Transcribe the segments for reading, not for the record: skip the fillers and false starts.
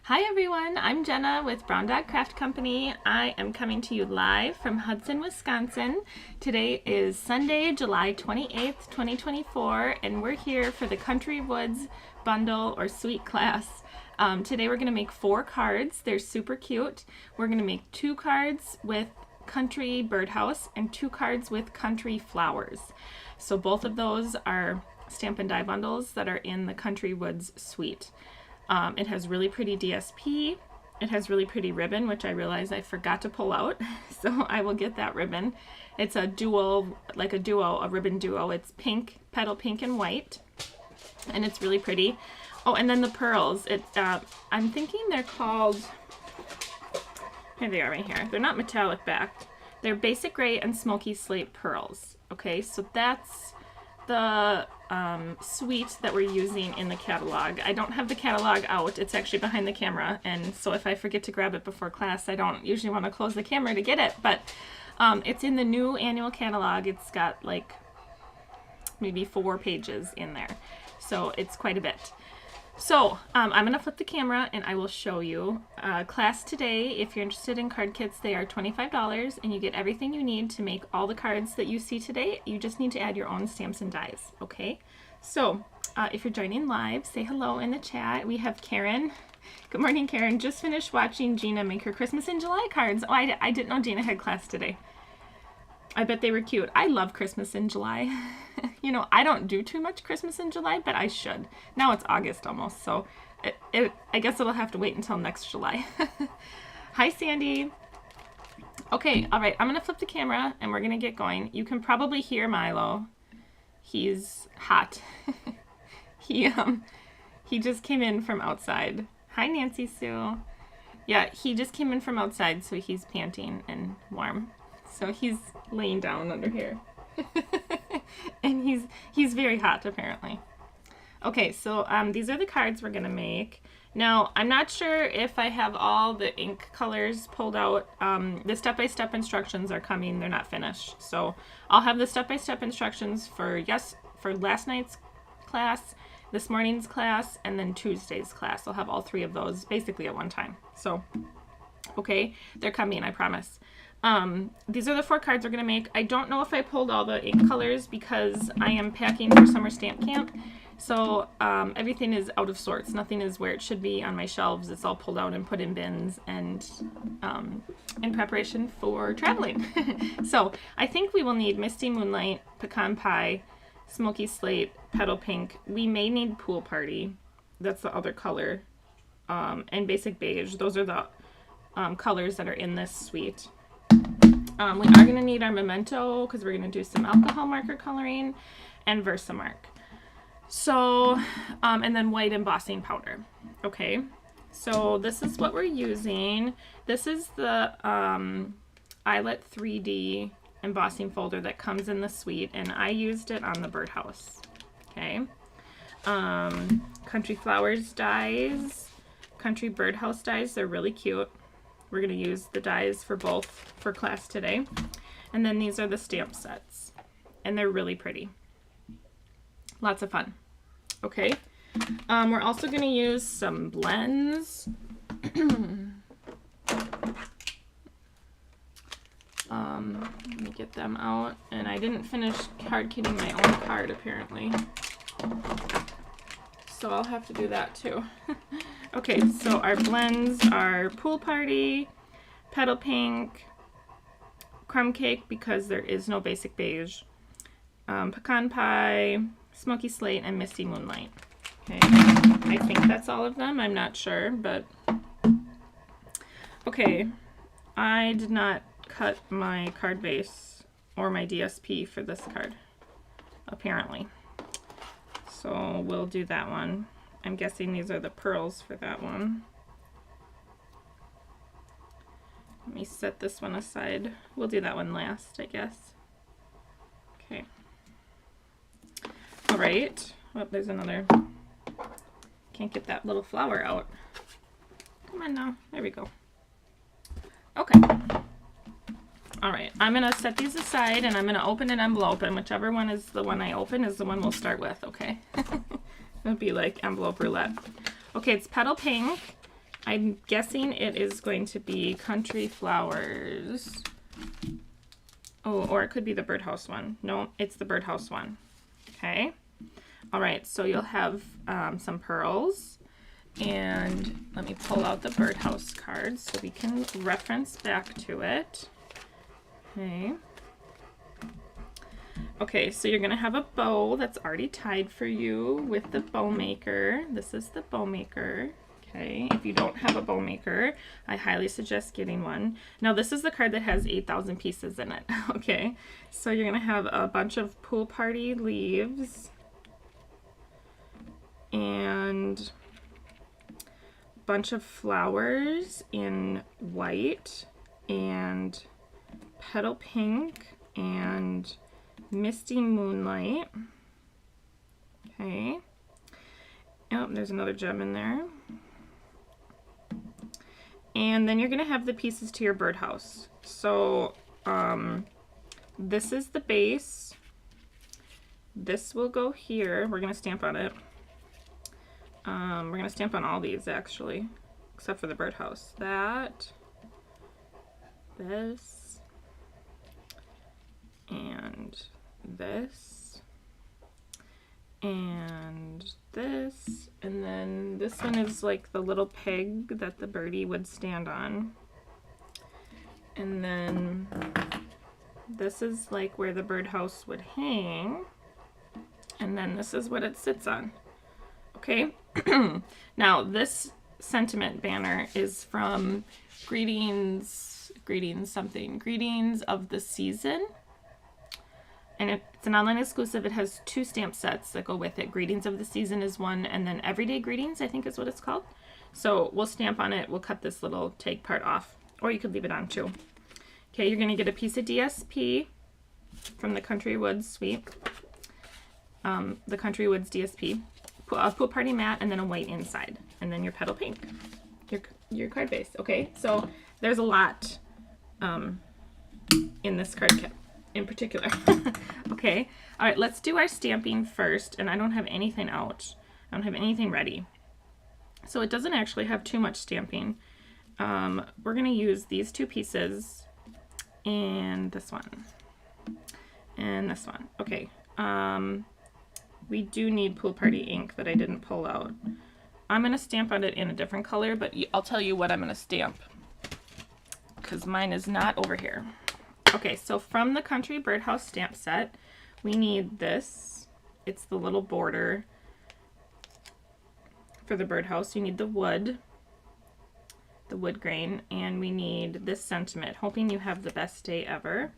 Hi everyone, I'm Jenna with Brown Dog Craft Company. I am coming to you live from Hudson, Wisconsin. Today is Sunday, July 28th, 2024, and we're here for the Country Woods Bundle or Suite class. Today we're going to make 4 cards. They're super cute. We're going to make 2 cards with Country Birdhouse and 2 cards with Country Flowers. So both of those are Stampin' die bundles that are in the Country Woods suite. It has really pretty DSP. It has really pretty ribbon, which I realize I forgot to pull out. So I will get that ribbon. It's a duo, like a ribbon duo. It's pink, petal pink and white. And it's really pretty. Oh, and then the pearls. I'm thinking they're called, here they are right here. They're not metallic backed. They're basic gray and smoky slate pearls. Okay, so that's the suite that we're using in the catalog. I don't have the catalog out. It's actually behind the camera, and so if I forget to grab it before class, I don't usually want to close the camera to get it, but it's in the new annual catalog. It's got like maybe 4 pages in there, so it's quite a bit. So I'm going to flip the camera and I will show you. Class today, if you're interested in card kits, they are $25 and you get everything you need to make all the cards that you see today. You just need to add your own stamps and dies, okay? So if you're joining live, say hello in the chat. We have Karen. Good morning, Karen. Just finished watching Genna make her Christmas in July cards. Oh, I didn't know Genna had class today. I bet they were cute. I love Christmas in July. You know, I don't do too much Christmas in July, but I should. Now it's August almost, so I guess it'll have to wait until next July. Hi, Sandy. Okay, all right, I'm going to flip the camera and we're going to get going. You can probably hear Milo. He's hot. He just came in from outside. Hi, Nancy Sue. Yeah, he just came in from outside, so he's panting and warm. So he's laying down under here. And he's very hot, apparently. Okay, so these are the cards we're gonna make. Now, I'm not sure if I have all the ink colors pulled out. The step-by-step instructions are coming. They're not finished. So I'll have the step-by-step instructions for last night's class, this morning's class, and then Tuesday's class. I'll have all 3 of those basically at one time. So, okay, they're coming, I promise. These are the 4 cards we're going to make. I don't know if I pulled all the ink colors because I am packing for summer stamp camp. So everything is out of sorts. Nothing is where it should be on my shelves. It's all pulled out and put in bins and in preparation for traveling. So I think we will need Misty Moonlight, Pecan Pie, Smoky Slate, Petal Pink. We may need Pool Party. That's the other color. And Basic Beige. Those are the colors that are in this suite. We are going to need our Memento because we're going to do some alcohol marker coloring and Versamark. So, and then white embossing powder. Okay, so this is what we're using. This is the Eyelet 3D embossing folder that comes in the suite, and I used it on the Birdhouse. Okay, Country Flowers dies, Country Birdhouse dies, they're really cute. We're going to use the dies for both for class today. And then these are the stamp sets. And they're really pretty. Lots of fun. Okay. We're also going to use some blends. Let me get them out. And I didn't finish card kitting my own card apparently. So I'll have to do that too. Okay, so our blends are Pool Party, Petal Pink, Crumb Cake because there is no Basic Beige, Pecan Pie, Smoky Slate, and Misty Moonlight. Okay, I think that's all of them. I'm not sure, but okay. I did not cut my card base or my DSP for this card, apparently. So we'll do that one. I'm guessing these are the pearls for that one. Let me set this one aside. We'll do that one last, I guess. Okay. All right. Oh, there's another. Can't get that little flower out. Come on now. There we go. Okay. All right. I'm going to set these aside and I'm going to open an envelope, and whichever one is the one I open is the one we'll start with, okay? It'll be like envelope roulette. Okay, it's Petal Pink, I'm guessing it is going to be Country Flowers. Oh, or it could be the Birdhouse one. No, it's the Birdhouse one. Okay. All right, so you'll have some pearls. And let me pull out the Birdhouse card so we can reference back to it. Okay. Okay, so you're gonna have a bow that's already tied for you with the bow maker. This is the bow maker. Okay, if you don't have a bow maker, I highly suggest getting one. Now this is the card that has 8,000 pieces in it. Okay, so you're gonna have a bunch of pool party leaves and bunch of flowers in white and petal pink and misty moonlight. Okay. Oh, there's another gem in there. And then you're gonna have the pieces to your birdhouse. So this is the base. This will go here. We're gonna stamp on it. We're gonna stamp on all these actually, except for the birdhouse. That, this, and this, and this, and then this one is like the little peg that the birdie would stand on. And then this is like where the birdhouse would hang. And then this is what it sits on. Okay, now this sentiment banner is from Greetings of the Season. And it's an online exclusive. It has 2 stamp sets that go with it. Greetings of the Season is one, and then Everyday Greetings, I think is what it's called. So we'll stamp on it. We'll cut this little tag part off, or you could leave it on too. Okay, you're gonna get a piece of DSP from the Country Woods Suite. The Country Woods DSP. A pool party mat, and then a white inside, and then your petal pink, your card base. Okay, so there's a lot in this card kit in particular. Okay, all right, let's do our stamping first, and I don't have anything out. I don't have anything ready, so it doesn't actually have too much stamping. We're gonna use these 2 pieces and this one and this one. Okay. We do need pool party ink that I didn't pull out. I'm going to stamp on it in a different color, but I'll tell you what I'm going to stamp because mine is not over here. Okay, so from the Country Birdhouse stamp set, we need this. It's the little border for the birdhouse. You need the wood grain, and we need this sentiment, hoping you have the best day ever.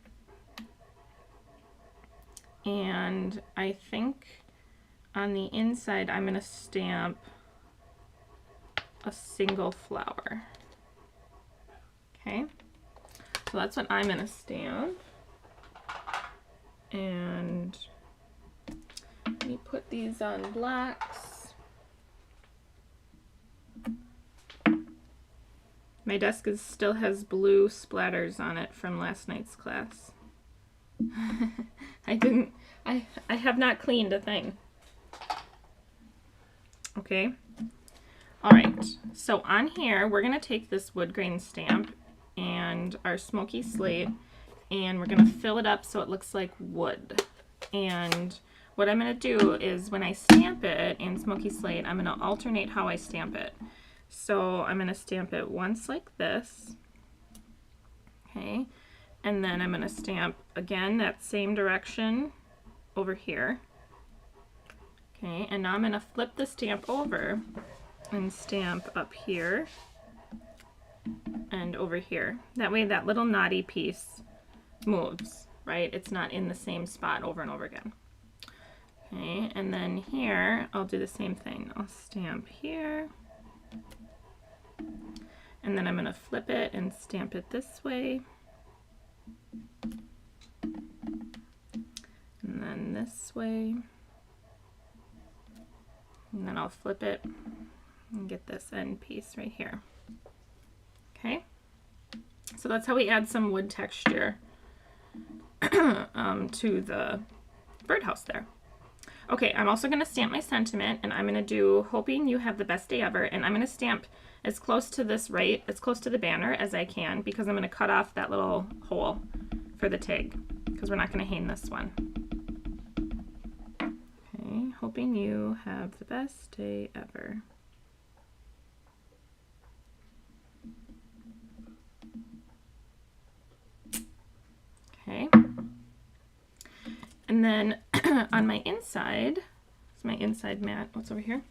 And I think on the inside, I'm going to stamp a single flower. Okay, so that's what I'm going to stamp. And let me put these on blacks. My desk still has blue splatters on it from last night's class. I have not cleaned a thing. Okay, all right, so on here we're gonna take this wood grain stamp and our smoky slate, and we're gonna fill it up so it looks like wood. And what I'm gonna do is when I stamp it in smoky slate, I'm gonna alternate how I stamp it. So I'm gonna stamp it once like this, okay, and then I'm gonna stamp again that same direction over here. Okay, and now I'm going to flip the stamp over and stamp up here and over here. That way that little knotty piece moves, right? It's not in the same spot over and over again. Okay, and then here I'll do the same thing. I'll stamp here, and then I'm going to flip it and stamp it this way, and then this way. And then I'll flip it and get this end piece right here. Okay, so that's how we add some wood texture to the birdhouse there. Okay, I'm also going to stamp my sentiment, and I'm going to do hoping you have the best day ever, and I'm going to stamp as close to this as close to the banner as I can, because I'm going to cut off that little hole for the tag, because we're not going to hang this one. Okay, hoping you have the best day ever. Okay, and then on my inside, it's my inside mat, what's over here?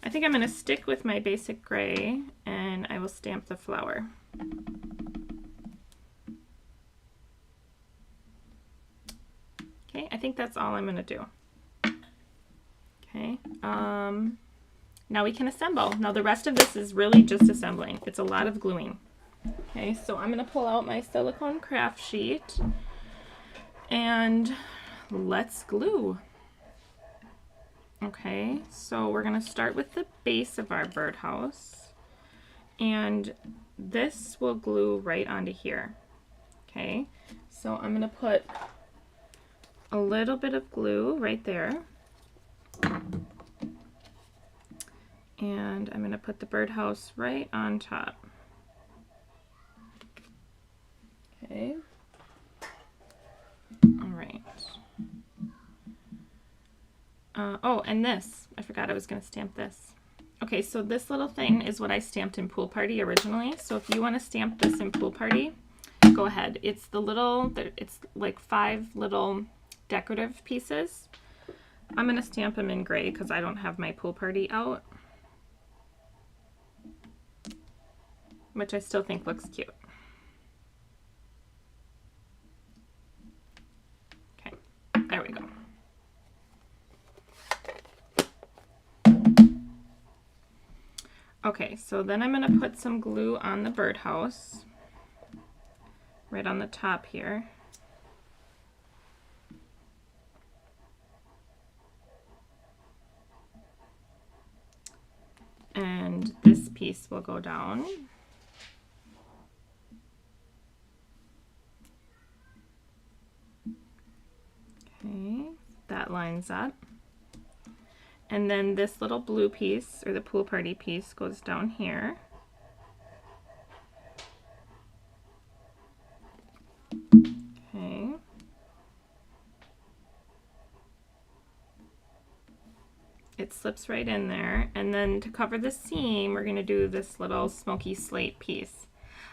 I think I'm going to stick with my basic gray, and I will stamp the flower. Okay, I think that's all I'm going to do. Okay, now we can assemble. Now the rest of this is really just assembling. It's a lot of gluing. Okay, so I'm going to pull out my silicone craft sheet, and let's glue. Okay, so we're going to start with the base of our birdhouse, and this will glue right onto here. Okay, so I'm going to put a little bit of glue right there, and I'm going to put the birdhouse right on top. Okay, all right. Oh, and this, I forgot I was going to stamp this. Okay, so this little thing is what I stamped in Pool Party originally. So if you want to stamp this in Pool Party, go ahead. It's the little, it's like 5 little decorative pieces. I'm going to stamp them in gray because I don't have my Pool Party out, which I still think looks cute. Okay, there we go. Okay, so then I'm going to put some glue on the birdhouse, right on the top here. And this piece will go down. Okay, that lines up. And then this little blue piece, or the Pool Party piece, goes down here. Okay. It slips right in there. And then to cover the seam, we're going to do this little smoky slate piece.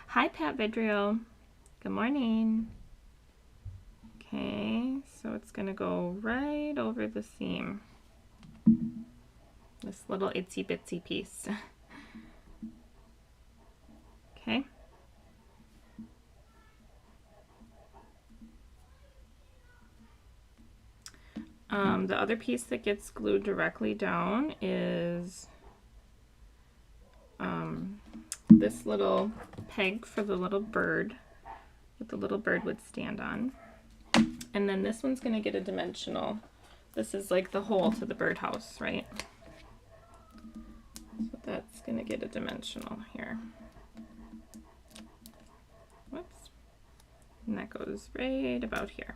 Hi, Pat Vidrio. Good morning. Okay, so it's going to go right over the seam. This little itsy bitsy piece. Okay. The other piece that gets glued directly down is this little peg for the little bird that the little bird would stand on. And then this one's going to get a dimensional. This is like the hole to the birdhouse, right? So that's going to get a dimensional here. Whoops. And that goes right about here.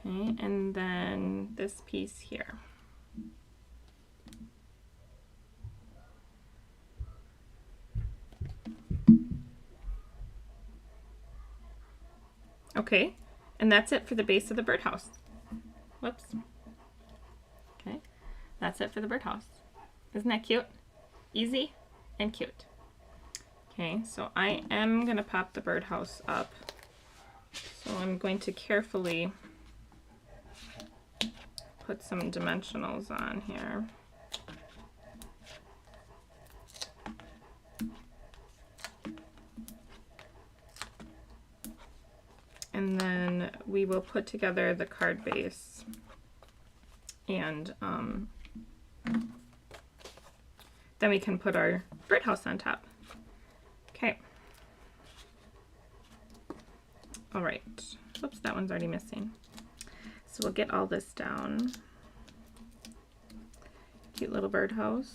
Okay, and then this piece here. Okay, and that's it for the base of the birdhouse. Whoops. Okay, that's it for the birdhouse. Isn't that cute? Easy and cute. Okay, so I am going to pop the birdhouse up. So I'm going to carefully put some dimensionals on here. And then we will put together the card base, and then we can put our birdhouse on top. Okay. All right. Oops, that one's already missing. So we'll get all this down. Cute little birdhouse.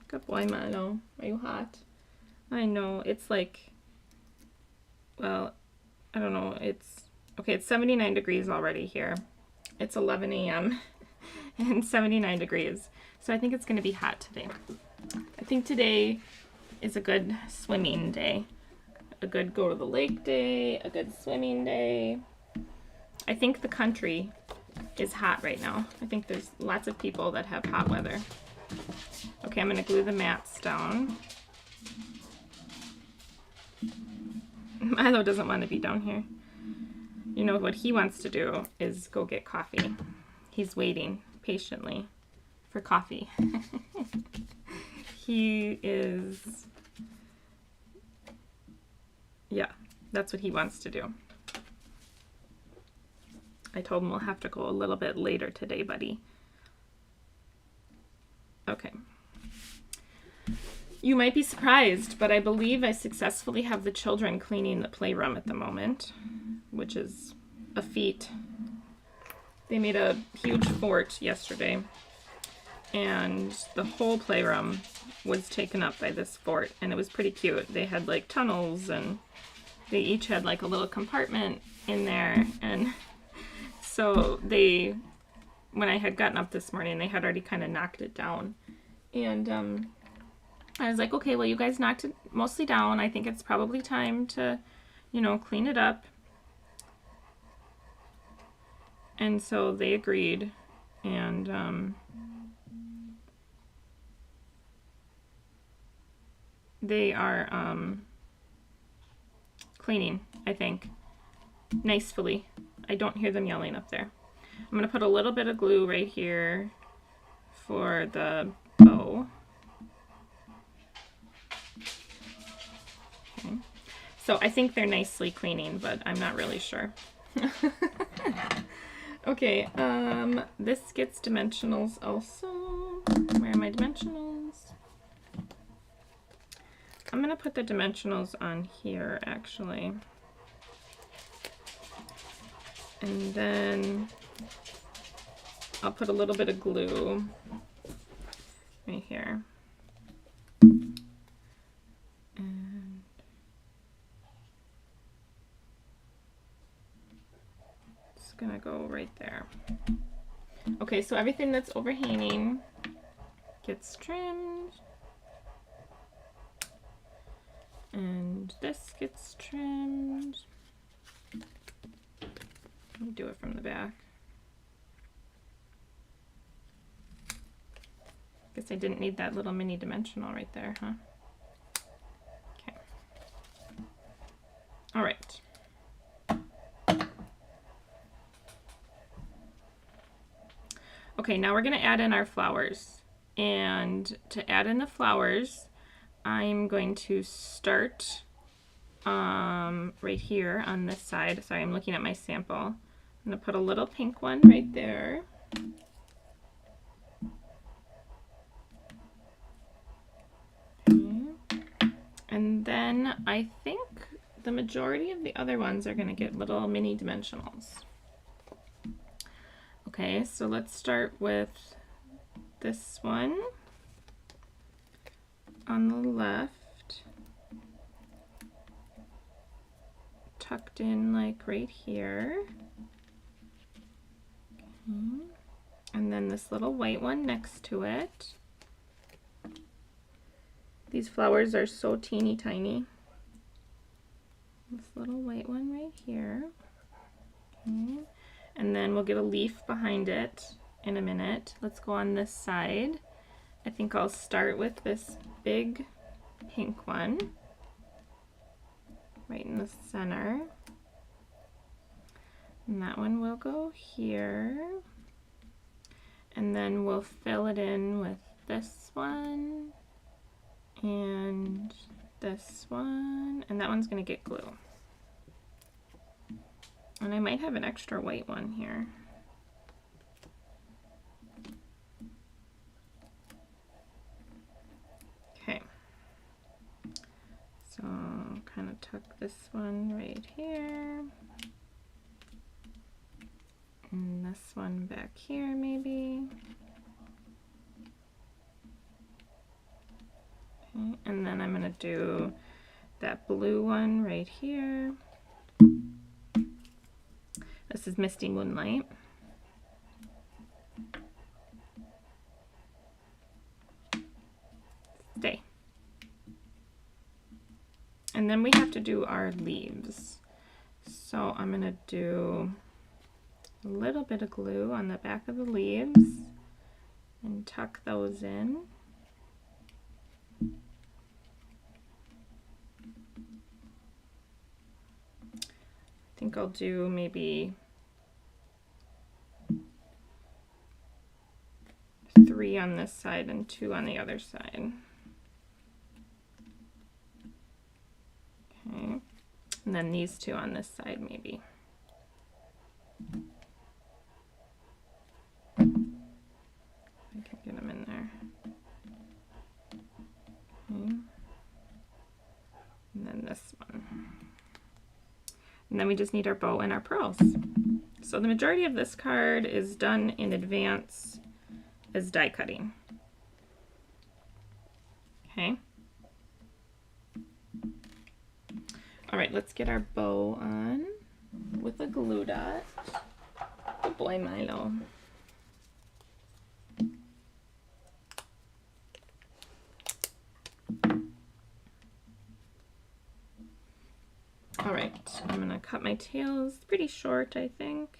Good boy, Milo. Are you hot? I know, it's like, well, I don't know, it's, okay, it's 79 degrees already here. It's 11 a.m. and 79 degrees. So I think it's going to be hot today. I think today is a good swimming day. A good go to the lake day, a good swimming day. I think the country is hot right now. I think there's lots of people that have hot weather. Okay, I'm going to glue the mats down. Milo doesn't want to be down here. You know what he wants to do is go get coffee. He's waiting patiently for coffee. He is, yeah, that's what he wants to do. I told him we'll have to go a little bit later today, buddy. Okay. You might be surprised, but I believe I successfully have the children cleaning the playroom at the moment, which is a feat. They made a huge fort yesterday, and the whole playroom was taken up by this fort, and it was pretty cute. They had like tunnels, and they each had like a little compartment in there, and so they, when I had gotten up this morning, they had already kind of knocked it down, and I was like, okay, well, you guys knocked it mostly down. I think it's probably time to, you know, clean it up. And so they agreed, and they are cleaning, I think, nicely. I don't hear them yelling up there. I'm going to put a little bit of glue right here for the bow. Okay. So I think they're nicely cleaning, but I'm not really sure. Okay, this gets dimensionals also. Where are my dimensionals? I'm gonna put the dimensionals on here, actually. And then I'll put a little bit of glue right here. And it's gonna go right there. Okay, so everything that's overhanging gets trimmed. And this gets trimmed. Let me do it from the back. Guess I didn't need that little mini dimensional right there, huh? Okay. All right. Okay, now we're going to add in our flowers. And to add in the flowers, I'm going to start right here on this side. Sorry, I'm looking at my sample. I'm going to put a little pink one right there. Okay. And then I think the majority of the other ones are going to get little mini dimensionals. Okay, so let's start with this one on the left, tucked in like right here. Okay. And then this little white one next to it. These flowers are so teeny tiny. This little white one right here. Okay. And then we'll get a leaf behind it in a minute. Let's go on this side. I think I'll start with this big pink one right in the center. And that one will go here. And then we'll fill it in with this one and this one. And that one's going to get glue. And I might have an extra white one here. Okay. So kind of tuck this one right here. And this one back here maybe. Okay. And then I'm going to do that blue one right here. This is Misty Moonlight. then we have to do our leaves. So I'm gonna do a little bit of glue on the back of the leaves and tuck those in. I think I'll do maybe 3 on this side and 2 on the other side. Okay, and then these 2 on this side maybe. I can get them in there. Okay. And then this one. And then we just need our bow and our pearls. So the majority of this card is done in advance as die cutting. Okay. All right, let's get our bow on with a glue dot. Good boy, Milo. All right, I'm gonna cut my tails pretty short, I think.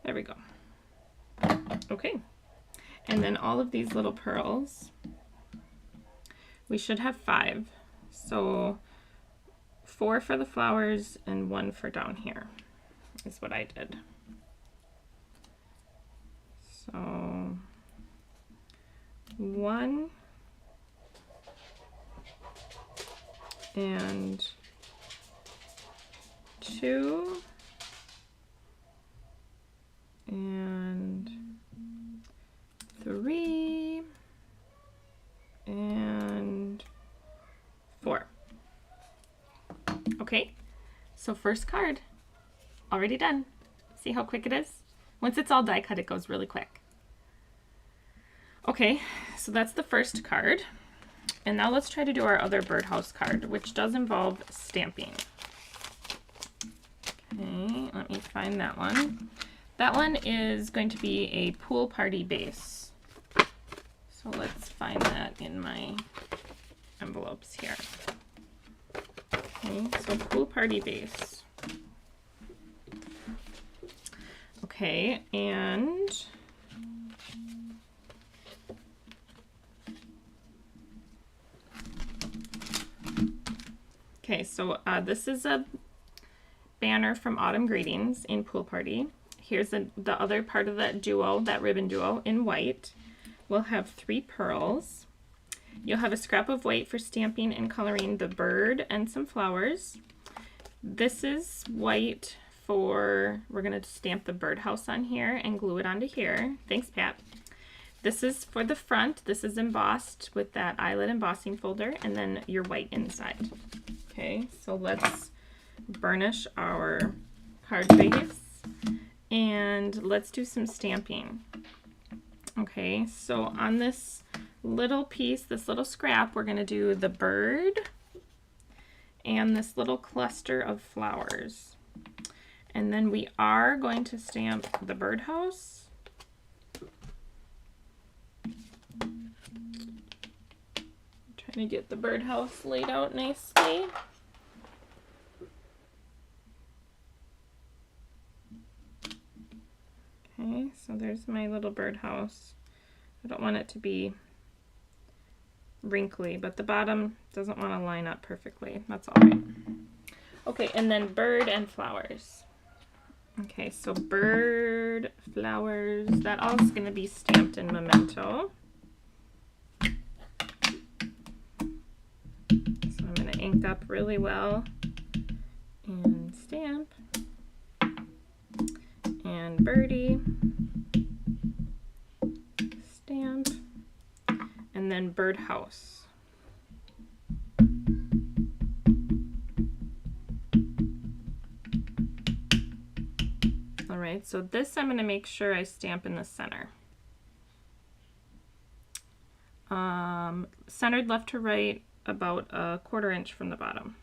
There we go. Okay, and then all of these little pearls, we should have 5. So 4 for the flowers and 1 for down here is what I did. So 1 and 2 and 3 and 4. Okay, so first card already done. See how quick it is? Once it's all die cut, it goes really quick. Okay, so that's the first card. And now let's try to do our other birdhouse card, which does involve stamping. Okay, let me find that one. That one is going to be a pool party base. So let's find that in my envelopes here. Okay, so pool party base. Okay, and okay, so this is a banner from Autumn Greetings in Pool Party. Here's the other part of that duo, that ribbon duo in white. We'll have 3 pearls. You'll have a scrap of white for stamping and coloring the bird and some flowers. This is white for, we're going to stamp the birdhouse on here and glue it onto here. Thanks, Pat. This is for the front. This is embossed with that eyelet embossing folder, and then your white inside. Okay, so let's burnish our card base and let's do some stamping. Okay, so on this little piece, this little scrap, we're going to do the bird and this little cluster of flowers. And then we are going to stamp the birdhouse. Trying to get the birdhouse laid out nicely. Okay, so there's my little birdhouse. I don't want it to be wrinkly, but the bottom doesn't want to line up perfectly. That's all right. Okay, and then bird and flowers. Okay, so bird, flowers, that all is going to be stamped in Memento. So I'm going to ink up really well and stamp. And birdie, stamp, and then birdhouse. All right, so this I'm going to make sure I stamp in the center. Centered left to right, about a 1/4 inch from the bottom.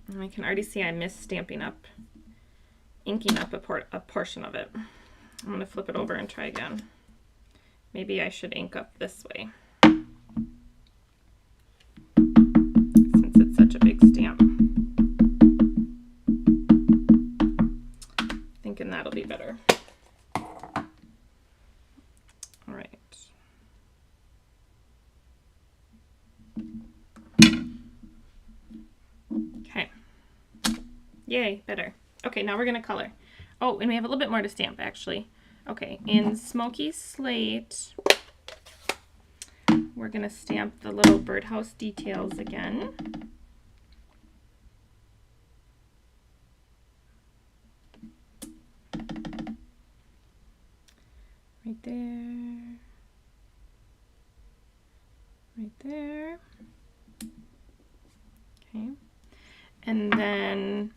And I can already see I missed stamping up inking up a portion of it. I'm going to flip it over and try again. Maybe I should ink up this way, since it's such a big stamp. Thinking that'll be better. All right. Okay. Yay, better. Okay, now we're going to color. Oh, and we have a little bit more to stamp, actually. Okay, in Smoky Slate, we're going to stamp the little birdhouse details again. Right there. Right there. Okay. And then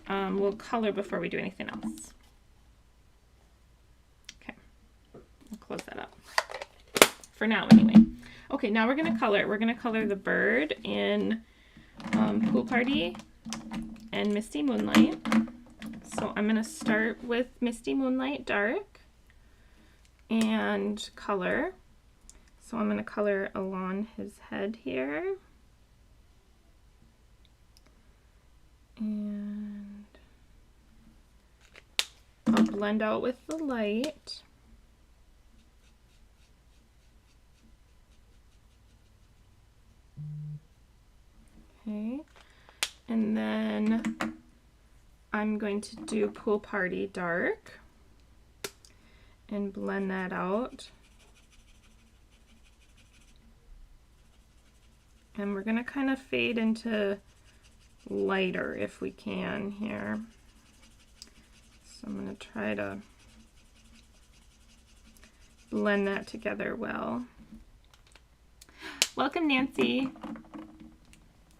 we'll color before we do anything else. Okay. I'll close that up. For now, anyway. Okay, now we're going to color. We're going to color the bird in Pool Party and Misty Moonlight. So I'm going to start with Misty Moonlight Dark and color. So I'm going to color along his head here. And I'll blend out with the light. Okay, and then I'm going to do Pool Party Dark and blend that out. And we're going to kind of fade into lighter if we can here. So I'm going to try to blend that together well. Welcome, Nancy.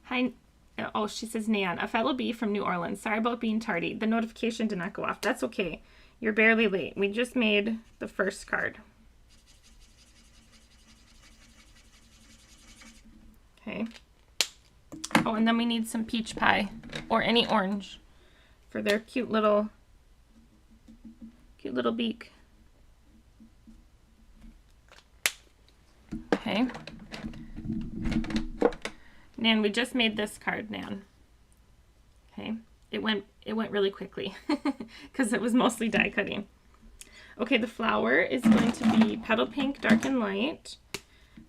Hi. Oh, she says, Nan, a fellow bee from New Orleans. Sorry about being tardy. The notification did not go off. That's okay. You're barely late. We just made the first card. Okay. Oh, and then we need some peach pie or any orange for their cute little beak. Okay. Nan, we just made this card, Nan. Okay. It went really quickly because it was mostly die cutting. Okay, the flower is going to be petal pink, dark and light.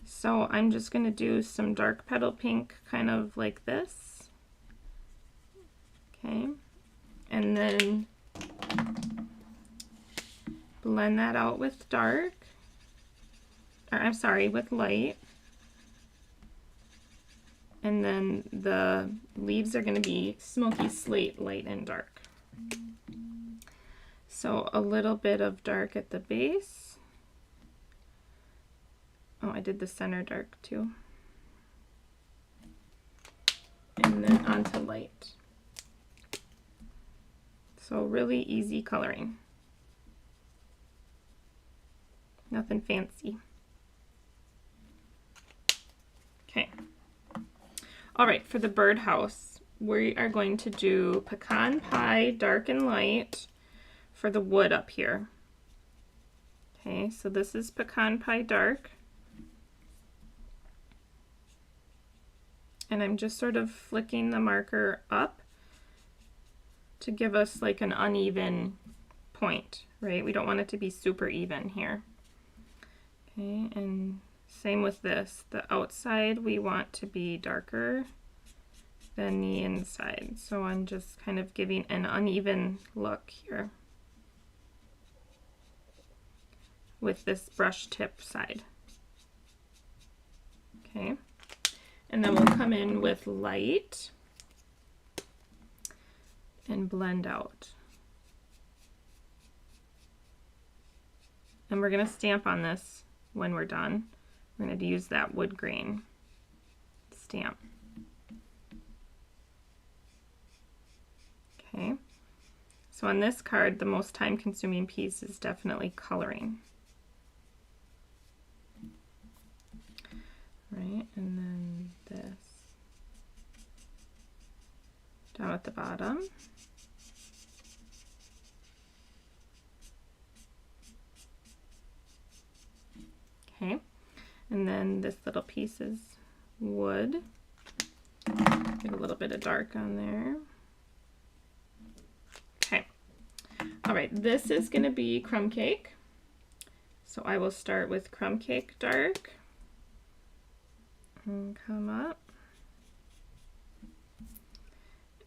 So I'm just going to do some dark petal pink kind of like this. Okay. And then blend that out with dark. Or I'm sorry, with light. And then the leaves are going to be Smoky Slate, light and dark. So a little bit of dark at the base. Oh, I did the center dark too. And then onto light. So really easy coloring. Nothing fancy. Okay. All right, for the birdhouse, we are going to do pecan pie, dark and light, for the wood up here. Okay, so this is pecan pie dark. And I'm just sort of flicking the marker up to give us like an uneven point, right? We don't want it to be super even here. Okay, and same with this. The outside we want to be darker than the inside. So I'm just kind of giving an uneven look here with this brush tip side. Okay. And then we'll come in with light and blend out. And we're going to stamp on this when we're done. We're going to use that wood grain stamp. Okay. So on this card, the most time-consuming piece is definitely coloring. Right, and then this down at the bottom. Okay, and then this little piece is wood. Get a little bit of dark on there. Okay, all right, this is going to be crumb cake. So I will start with crumb cake dark and come up.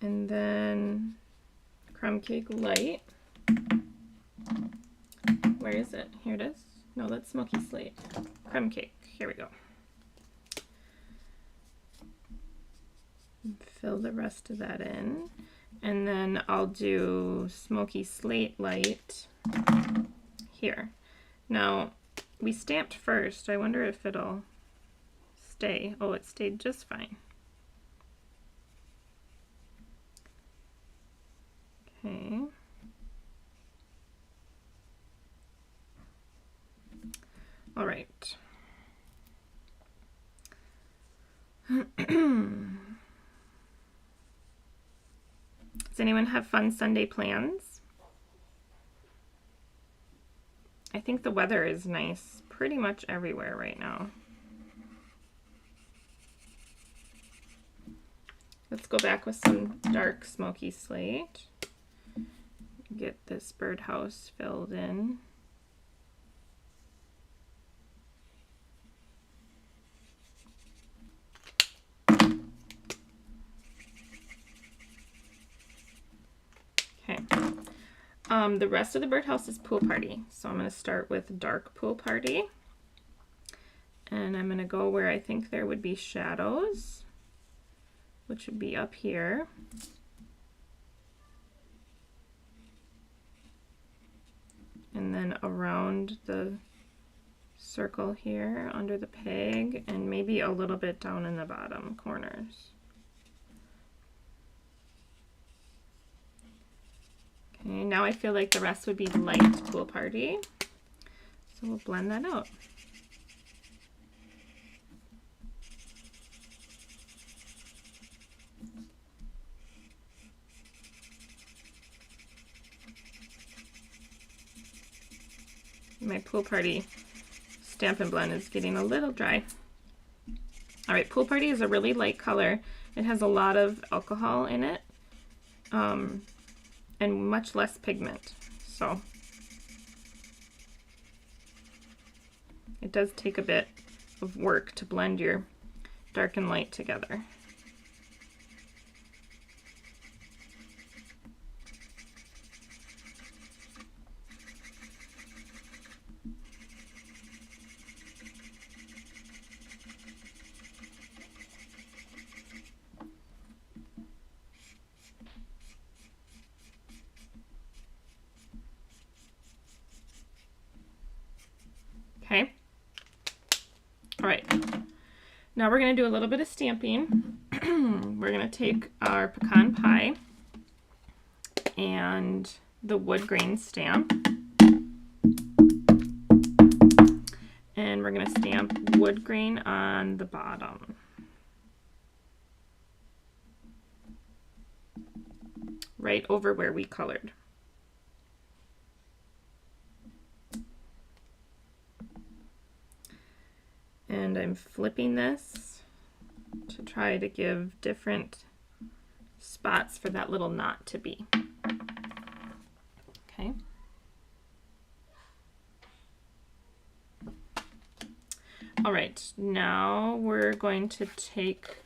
And then crumb cake light. Where is it? Here it is. No, that's smoky slate. Crumb cake. Here we go. Fill the rest of that in. And then I'll do smoky slate light here. Now, we stamped first. I wonder if it'll stay. Oh, it stayed just fine. Okay. All right. Does anyone have fun Sunday plans? I think the weather is nice pretty much everywhere right now. Let's go back with some dark smoky slate. Get this birdhouse filled in. Okay. The rest of the birdhouse is pool party. So I'm going to start with dark pool party. And I'm going to go where I think there would be shadows, which would be up here. And then around the circle here under the peg, and maybe a little bit down in the bottom corners. Okay, now I feel like the rest would be light pool party. So we'll blend that out. My pool party Stampin' blend is getting a little dry. All right, pool party is a really light color. It has a lot of alcohol in it, and much less pigment. So it does take a bit of work to blend your dark and light together. Okay. All right. Now we're going to do a little bit of stamping. We're going to take our pecan pie and the wood grain stamp. And we're going to stamp wood grain on the bottom. Right over where we colored. And I'm flipping this to try to give different spots for that little knot to be. Okay. All right, now we're going to take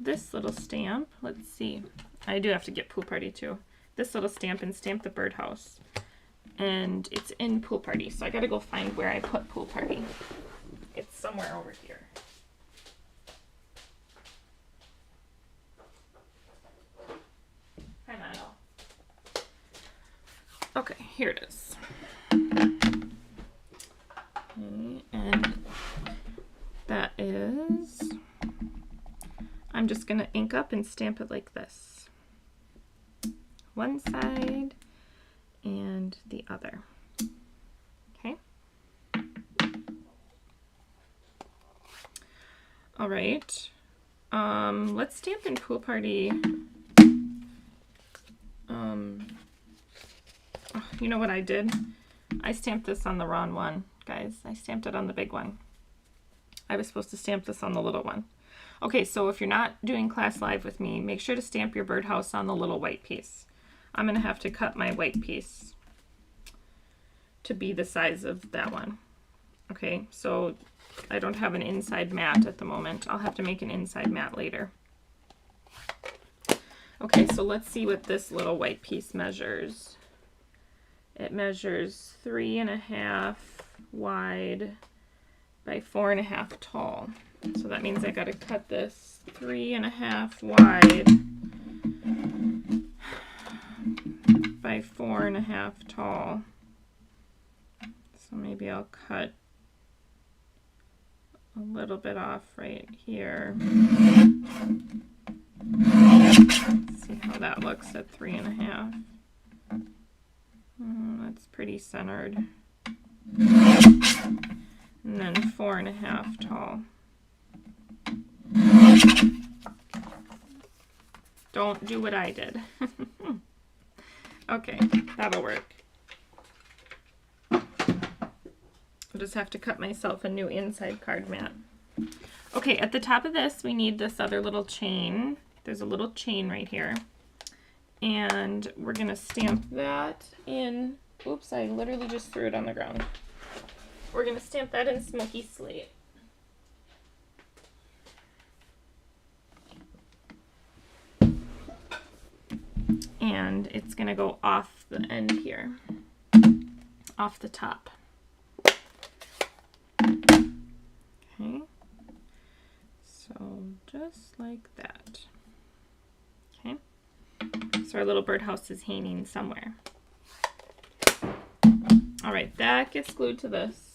this little stamp. Let's see. I do have to get pool party too. This little stamp and stamp the birdhouse. And it's in pool party, so I gotta go find where I put pool party. It's somewhere over here. Hi, Milo. Okay, here it is. Okay, and that is, I'm just gonna ink up and stamp it like this. One side and the other. Okay. All right. Let's stamp in pool party. Oh, you know what I did? I stamped this on the wrong one, guys. I stamped it on the big one. I was supposed to stamp this on the little one. Okay, so if you're not doing class live with me, make sure to stamp your birdhouse on the little white piece. I'm going to have to cut my white piece to be the size of that one. Okay, so I don't have an inside mat at the moment. I'll have to make an inside mat later. Okay, so let's see what this little white piece measures. It measures 3.5 wide by 4.5 tall. So that means I got to cut this 3.5 wide by 4.5 tall. So maybe I'll cut a little bit off right here. See how that looks at 3.5. That's pretty centered. And then 4.5 tall. Don't do what I did. Okay, that'll work. I'll just have to cut myself a new inside card mat. Okay, at the top of this, we need this other little chain. There's a little chain right here. And we're gonna stamp that in, oops, I literally just threw it on the ground. We're gonna stamp that in Smoky Slate. And it's gonna go off the end here, off the top. Okay, so just like that. Okay, so our little birdhouse is hanging somewhere. All right, that gets glued to this.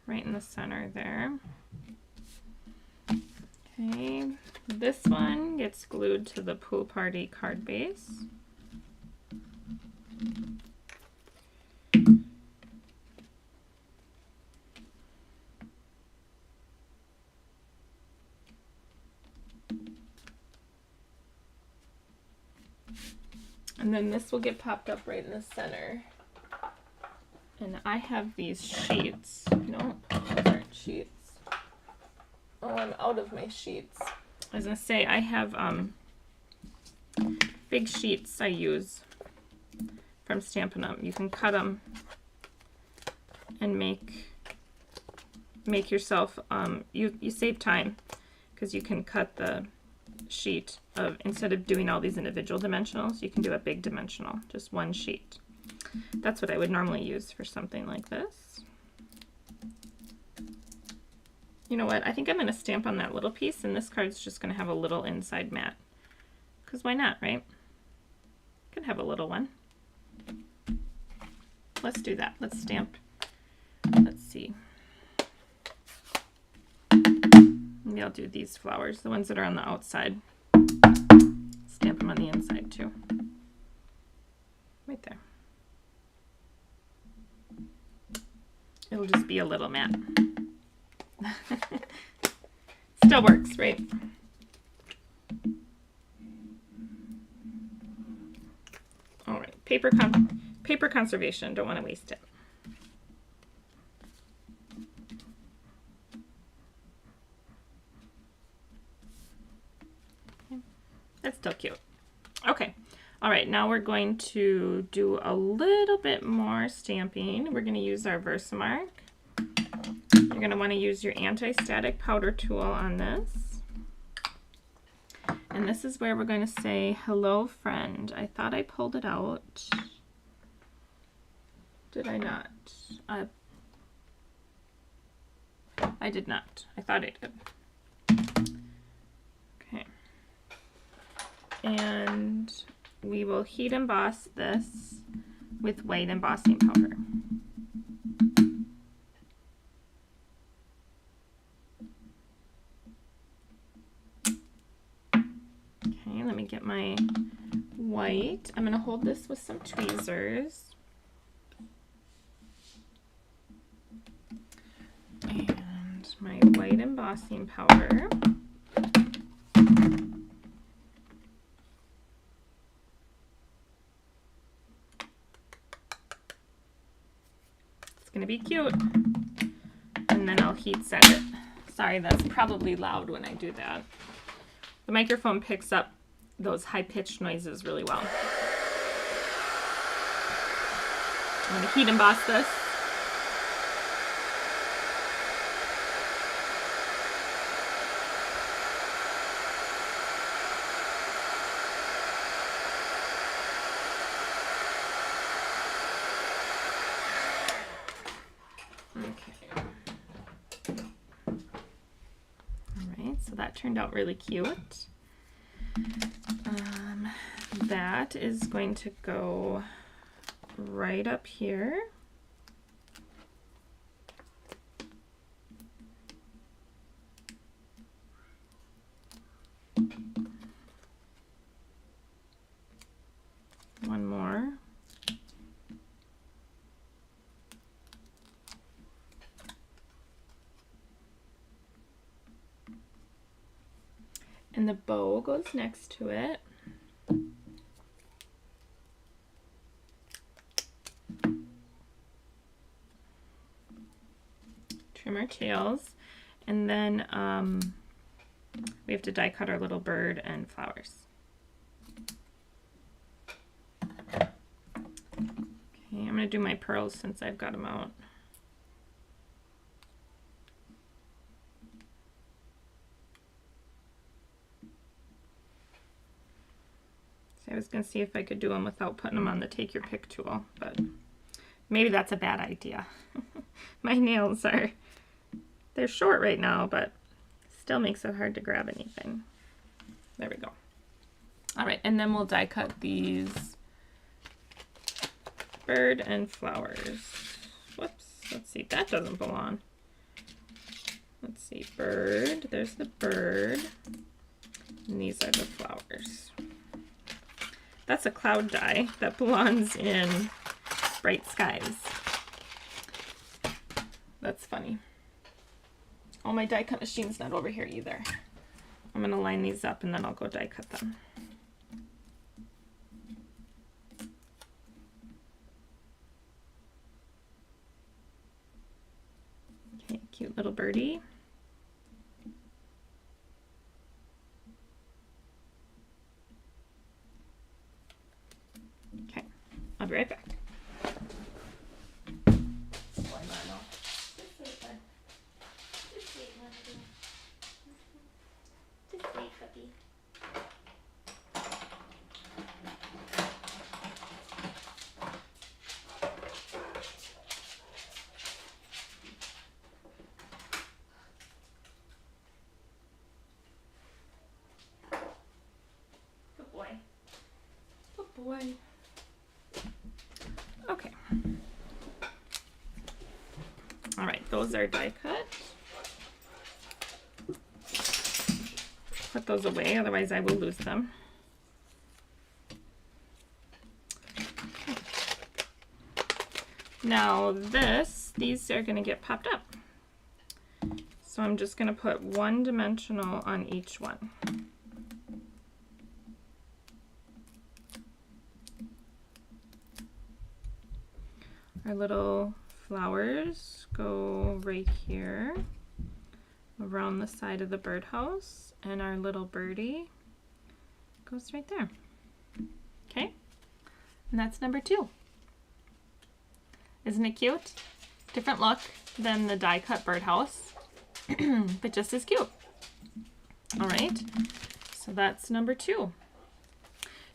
Right in the center there. Okay, this one gets glued to the pool party card base. And then this will get popped up right in the center. And I have these sheets. Nope, those aren't sheets. Oh, I'm out of my sheets. I was gonna say, I have big sheets I use from Stampin' Up. You can cut them and make yourself, you save time because you can cut the sheet of, instead of doing all these individual dimensionals, you can do a big dimensional, just one sheet. That's what I would normally use for something like this. You know what? I think I'm going to stamp on that little piece, and this card's just going to have a little inside mat. Because why not, right? Could have a little one. Let's do that. Let's stamp. Let's see. Maybe I'll do these flowers, the ones that are on the outside. Stamp them on the inside too. Right there. It'll just be a little mat. Still works, right? All right, paper conservation. Don't want to waste it. Okay. That's still cute. Okay. All right, now we're going to do a little bit more stamping. We're going to use our Versamark. You're going to want to use your anti-static powder tool on this. And this is where we're going to say, hello, friend. I thought I pulled it out. Did I not? I did not. I thought I did. Okay. And we will heat emboss this with white embossing powder. Okay, let me get my white. I'm going to hold this with some tweezers. my white embossing powder. It's going to be cute. And then I'll heat set it. Sorry, that's probably loud when I do that. The microphone picks up those high-pitched noises really well. I'm going to heat emboss this. So that turned out really cute. That is going to go right up here. One more. And the bow goes next to it. Trim our tails. And then we have to die cut our little bird and flowers. Okay, I'm going to do my pearls since I've got them out. I was going to see if I could do them without putting them on the take your pick tool, but maybe that's a bad idea. My nails they're short right now, but still makes it hard to grab anything. There we go. All right, and then we'll die cut these bird and flowers. Whoops, let's see, that doesn't belong. Let's see, bird, there's the bird, and these are the flowers. That's a cloud die that belongs in bright skies. That's funny. Oh, my die cut machine's not over here either. I'm going to line these up and then I'll go die cut them. Okay, cute little birdie. Okay, I'll be right back. Boy. Okay. All right, those are die cut. Put those away, otherwise I will lose them. Okay. Now these are going to get popped up. So I'm just going to put one dimensional on each one. Our little flowers go right here around the side of the birdhouse, and our little birdie goes right there. Okay, and that's number 2. Isn't it cute? Different look than the die cut birdhouse, but just as cute. All right, so that's number 2.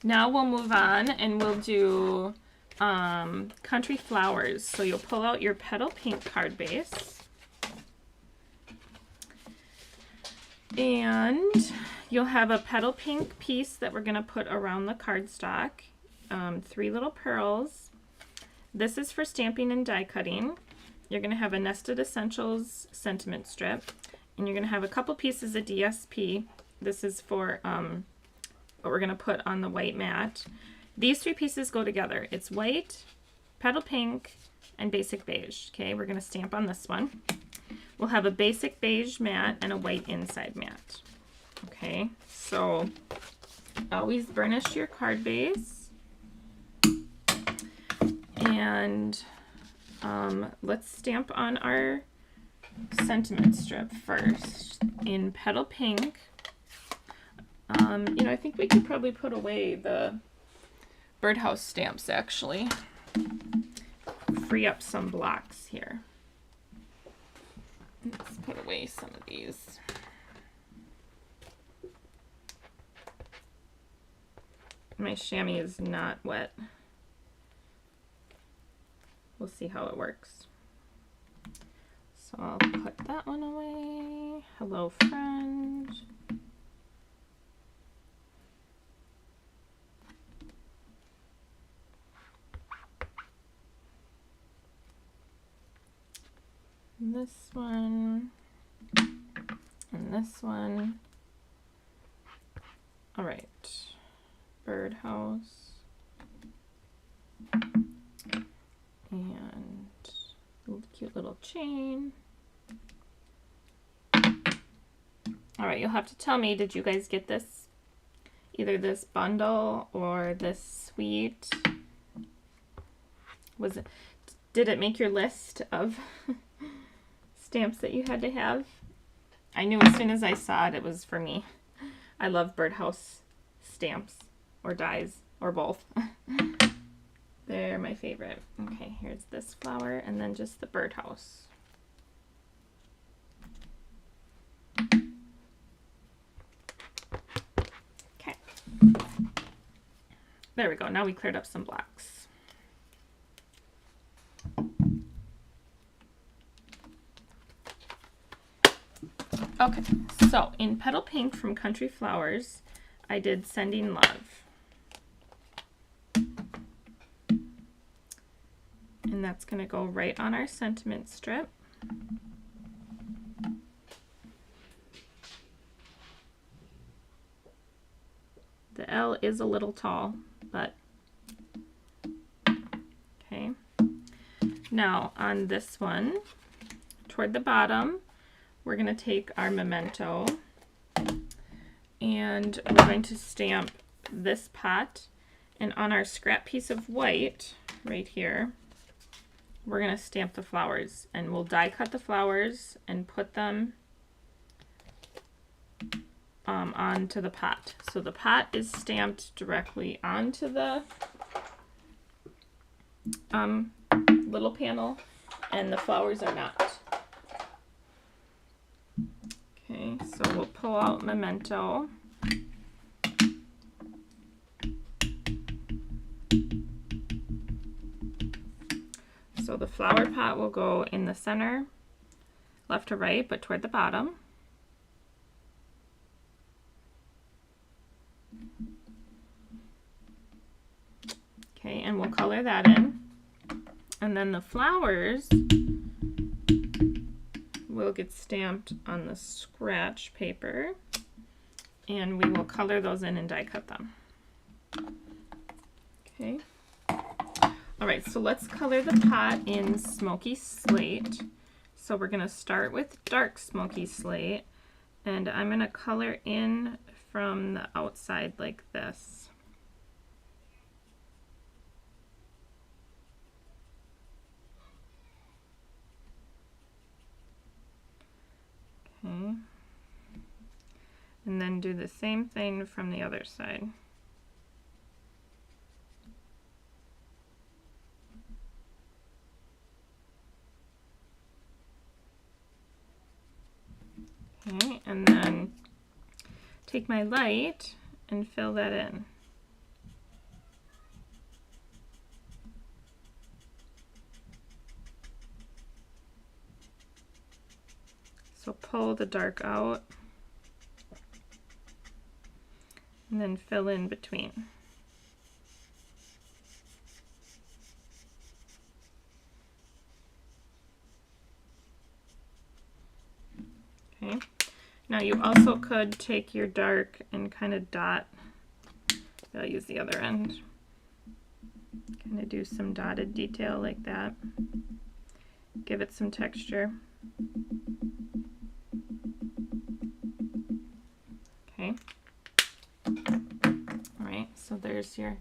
Now we'll move on and we'll do country flowers. So you'll pull out your petal pink card base and you'll have a petal pink piece that we're going to put around the cardstock, 3 little pearls. This is for stamping and die cutting. You're going to have a Nested Essentials sentiment strip, and you're going to have a couple pieces of DSP. This is for what we're going to put on the white mat. These 3 pieces go together. It's white, petal pink, and basic beige. Okay, we're going to stamp on this one. we'll have a basic beige mat and a white inside mat. Okay, so always burnish your card base. And let's stamp on our sentiment strip first in Petal Pink. You know, I think we could probably put away the Birdhouse stamps actually. Free up some blocks here. Let's put away some of these. My chamois is not wet. We'll see how it works. So I'll put that one away. Hello, friend. This one and this one. All right, Birdhouse and cute little chain. All right, you'll have to tell me, did you guys get this? Either this bundle or this suite? Did it make your list of stamps that you had to have? I knew as soon as I saw it, it was for me. I love Birdhouse stamps or dies or both. They're my favorite. Okay, here's this flower and then just the Birdhouse. Okay. There we go. Now we cleared up some blocks. Okay, so in Petal Pink from Country Flowers, I did Sending Love. And that's going to go right on our sentiment strip. The L is a little tall, but okay. Now on this one, toward the bottom, we're going to take our memento and we're going to stamp this pot, and on our scrap piece of white right here, we're going to stamp the flowers, and we'll die cut the flowers and put them onto the pot. So the pot is stamped directly onto the little panel, and the flowers are not. Okay, so we'll pull out memento. So the flower pot will go in the center, left to right, but toward the bottom. Okay, and we'll color that in. And then the flowers will get stamped on the scratch paper, and we will color those in and die cut them. Okay. All right, so let's color the pot in Smoky Slate. So we're gonna start with dark Smoky Slate, and I'm gonna color in from the outside like this. Okay. And then do the same thing from the other side. Okay, and then take my light and fill that in. So pull the dark out and then fill in between. Okay. Now you also could take your dark and kind of dot. I'll use the other end. Kind of do some dotted detail like that. Give it some texture. Okay. All right, so there's your...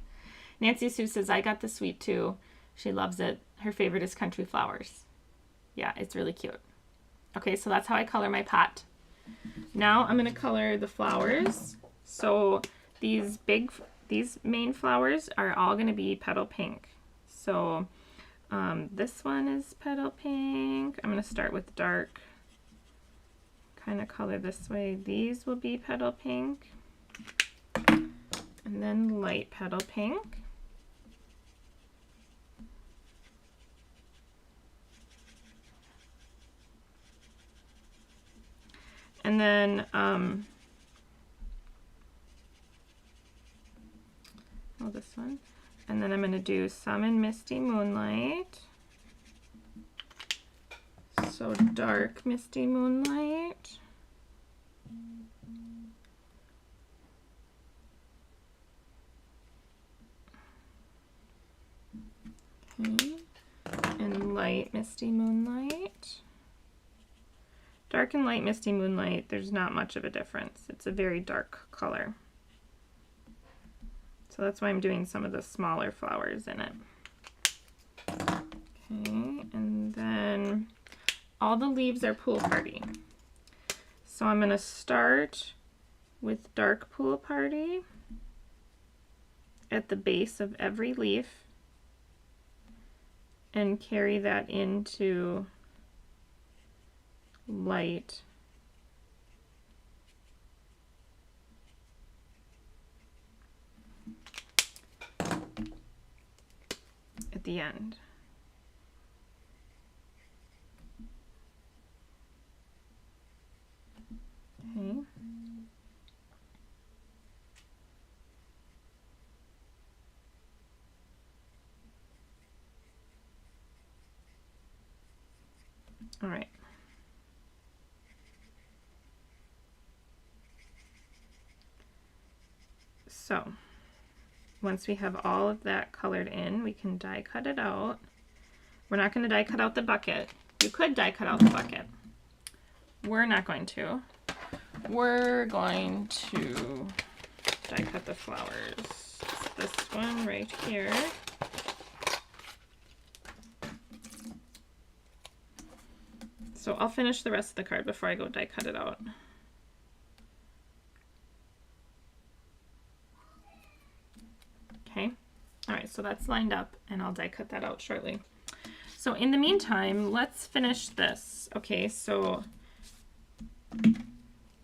Nancy Sue says, I got the sweet too. She loves it. Her favorite is country flowers. Yeah, it's really cute. Okay, so that's how I color my pot. Now I'm going to color the flowers. So these main flowers are all going to be petal pink. So this one is petal pink. I'm going to start with dark. Kind of color this way. These will be petal pink. And then light petal pink. And then, this one. And then I'm going to do some in Misty Moonlight. So dark Misty Moonlight. Okay. And light Misty Moonlight. Dark and light Misty Moonlight, there's not much of a difference. It's a very dark color. So that's why I'm doing some of the smaller flowers in it. Okay, and then all the leaves are Pool Party. So I'm going to start with dark Pool Party at the base of every leaf and carry that into light at the end. Okay. All right. So once we have all of that colored in, we can die cut it out. We're not going to die cut out the bucket. You could die cut out the bucket. We're not going to. We're going to die cut the flowers. This one right here. So I'll finish the rest of the card before I go die cut it out. Okay, all right, so that's lined up and I'll die cut that out shortly. So in the meantime, let's finish this. Okay, so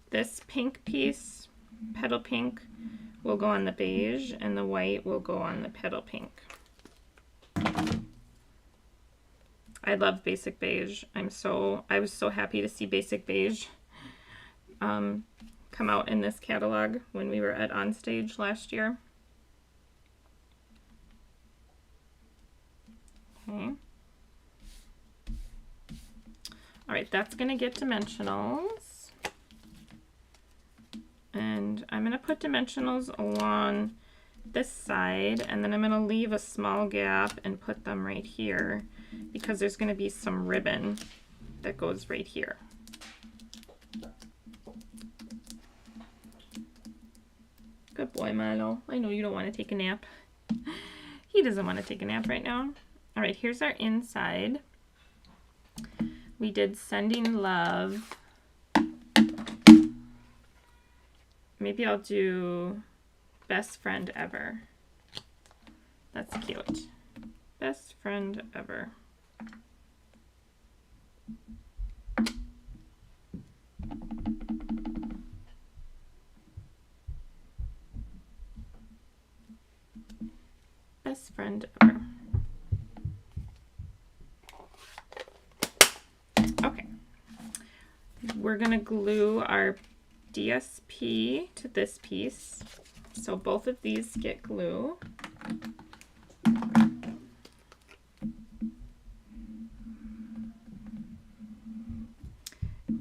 this pink piece, petal pink, will go on the beige and the white will go on the petal pink. I love basic beige. I was so happy to see basic beige come out in this catalog when we were at Onstage last year. Okay. All right, that's going to get dimensionals. And I'm going to put dimensionals along this side, and then I'm going to leave a small gap and put them right here because there's going to be some ribbon that goes right here. Good boy, Milo. I know you don't want to take a nap. He doesn't want to take a nap right now. All right, here's our inside. We did Sending Love. Maybe I'll do Best Friend Ever. That's cute. Best Friend Ever. Best Friend Ever. Okay. We're going to glue our DSP to this piece. So both of these get glue.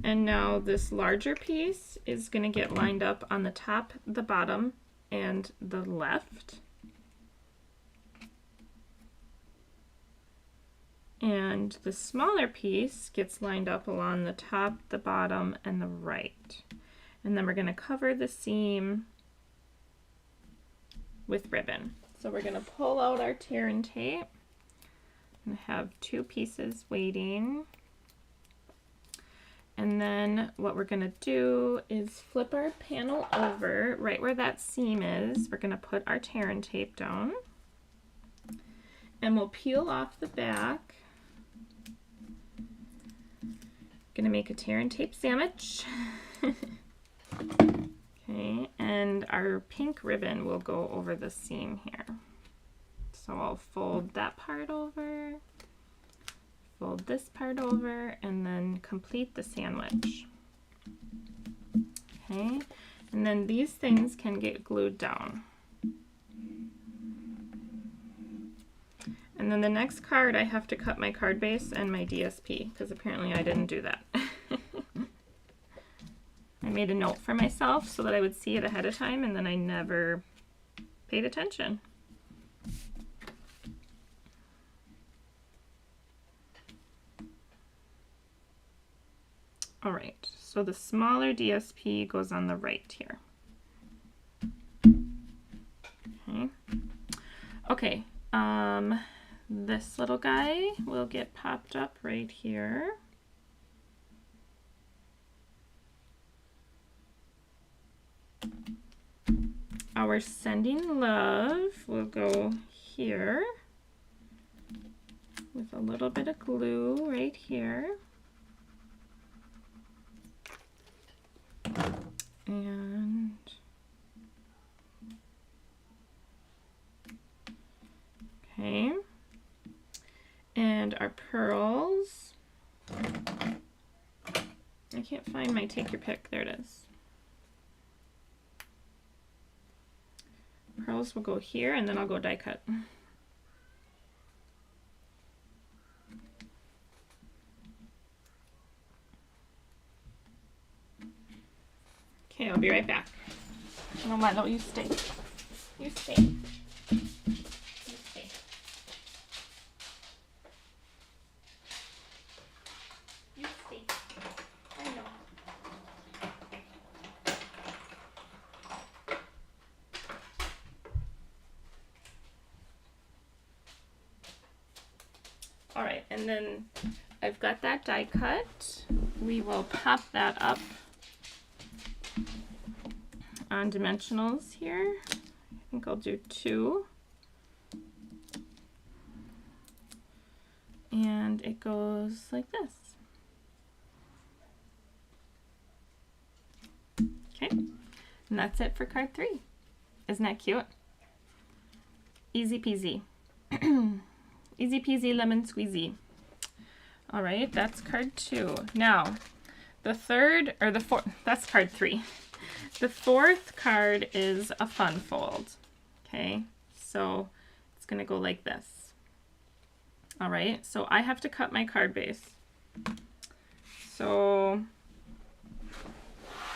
And now this larger piece is going to get lined up on the top, the bottom, and the left. And the smaller piece gets lined up along the top, the bottom, and the right. And then we're going to cover the seam with ribbon. So we're going to pull out our tear and tape and have two pieces waiting. And then what we're going to do is flip our panel over right where that seam is. We're going to put our tear and tape down. And we'll peel off the back. Gonna make a tear and tape sandwich. Okay, and our pink ribbon will go over the seam here. So I'll fold that part over, fold this part over, and then complete the sandwich. Okay, and then these things can get glued down. And then the next card, I have to cut my card base and my DSP, because apparently I didn't do that. I made a note for myself so that I would see it ahead of time, and then I never paid attention. All right, so the smaller DSP goes on the right here. Okay. This little guy will get popped up right here. Our sending love will go here with a little bit of glue right here. And okay. And our pearls. I can't find my take your pick. There it is. Pearls will go here, and then I'll go die cut. Okay, I'll be right back. No, Milo, you stay. You stay. All right, and then I've got that die cut. We will pop that up on dimensionals here. I think I'll do 2. And it goes like this. Okay, and that's it for card 3. Isn't that cute? Easy peasy. Easy peasy lemon squeezy. All right, that's card 2. Now, the third, or the fourth, that's card 3. The fourth card is a fun fold. Okay, so it's gonna go like this. All right, so I have to cut my card base. So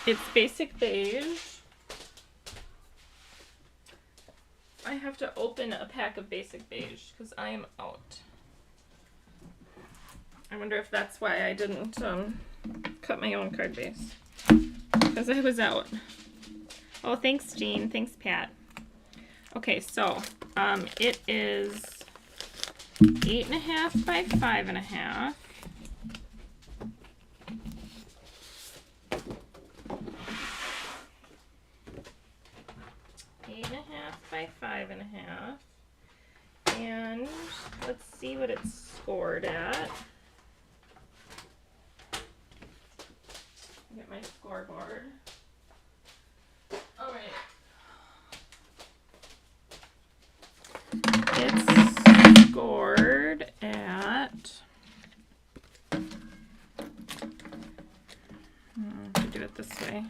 it's basic beige. I have to open a pack of basic beige because I am out. I wonder if that's why I didn't cut my own card base. Because I was out. Oh, thanks, Jean. Thanks, Pat. Okay, so it is 8.5 by 5.5. By 5.5, and let's see what it's scored at. Get my scoreboard. All right. It's scored at. To do it this way.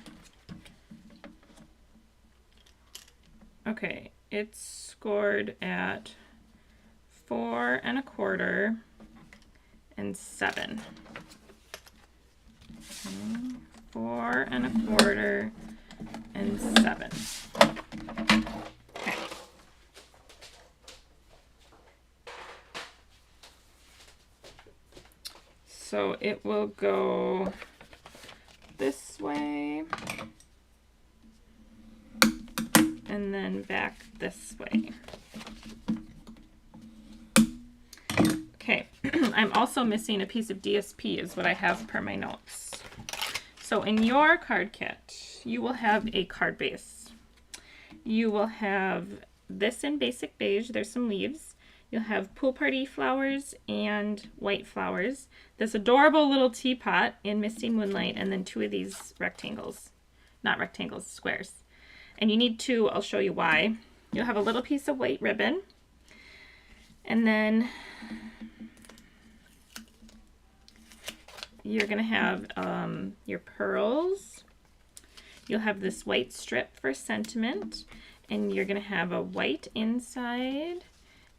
Okay, it's scored at 4 1/4 and 7. Okay, 4 1/4 and 7. Okay. it will go this way and then back this way. Okay, I'm also missing a piece of DSP is what I have per my notes. So in your card kit, you will have a card base. You will have this in basic beige, there's some leaves. You'll have pool party flowers and white flowers. This adorable little teapot in Misty Moonlight, and then 2 of these rectangles. Not rectangles, squares. And you need 2, I'll show you why. You'll have a little piece of white ribbon. And then you're gonna have your pearls. You'll have this white strip for sentiment. And you're gonna have a white inside.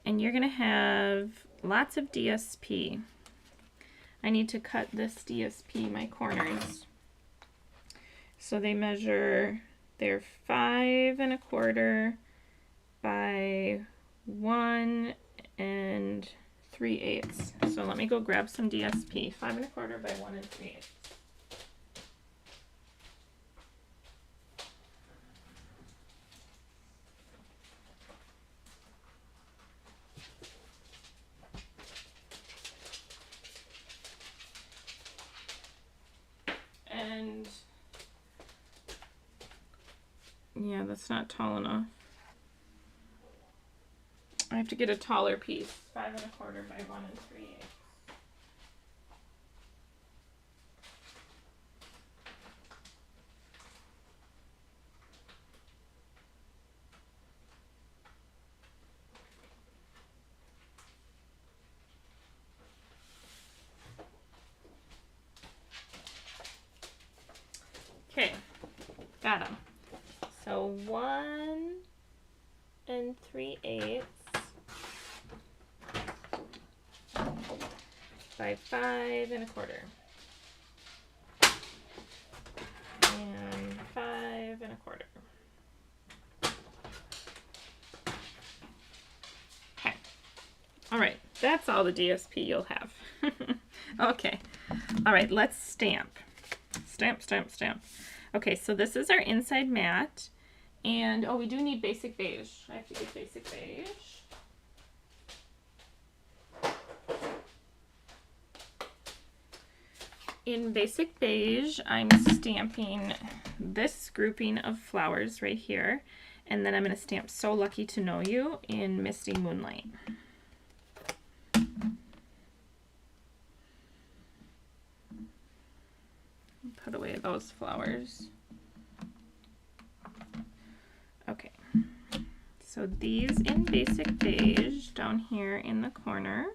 And you're gonna have lots of DSP. I need to cut this DSP, my corners. So they measure, they're 5 1/4 by 1 3/8. So let me go grab some DSP. 5 1/4 by 1 3/8. And yeah, that's not tall enough. I have to get a taller piece. 5 1/4 by 1 3/8. Okay, got them. So 1 3/8 by 5 1/4 and 5 1/4. Okay. All right, that's all the DSP you'll have. Okay. All right, let's stamp. Stamp, stamp, stamp. Okay, so this is our inside mat. And, oh, we do need basic beige. I have to get basic beige. In basic beige, I'm stamping this grouping of flowers right here. And then I'm going to stamp So Lucky to Know You in Misty Moonlight. Put away those flowers. Okay, so these in basic beige down here in the corner.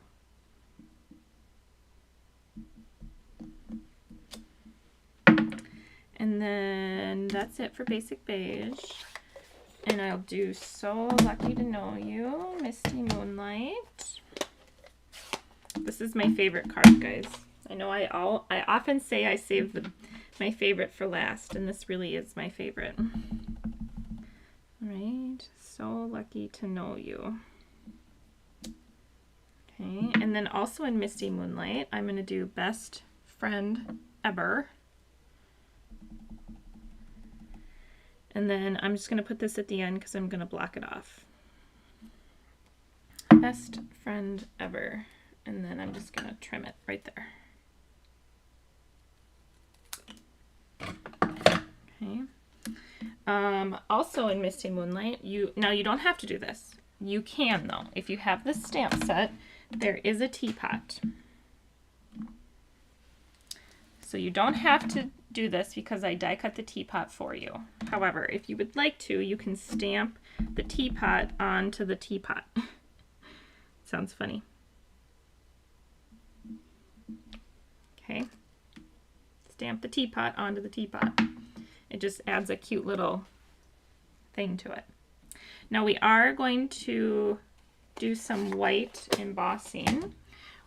And then that's it for basic beige. And I'll do So Lucky to Know You, Misty Moonlight. This is my favorite card, guys. I know I often say I save my favorite for last, and this really is my favorite. All right, So Lucky to Know You. Okay, and then also in Misty Moonlight, I'm going to do Best Friend Ever. And then I'm just going to put this at the end because I'm going to block it off. Best Friend Ever. And then I'm just going to trim it right there. Okay. Also in Misty Moonlight, you don't have to do this. You can though. If you have the stamp set, there is a teapot. So you don't have to do this because I die cut the teapot for you. However, if you would like to, you can stamp the teapot onto the teapot. Sounds funny. Okay. Stamp the teapot onto the teapot. It just adds a cute little thing to it. Now we are going to do some white embossing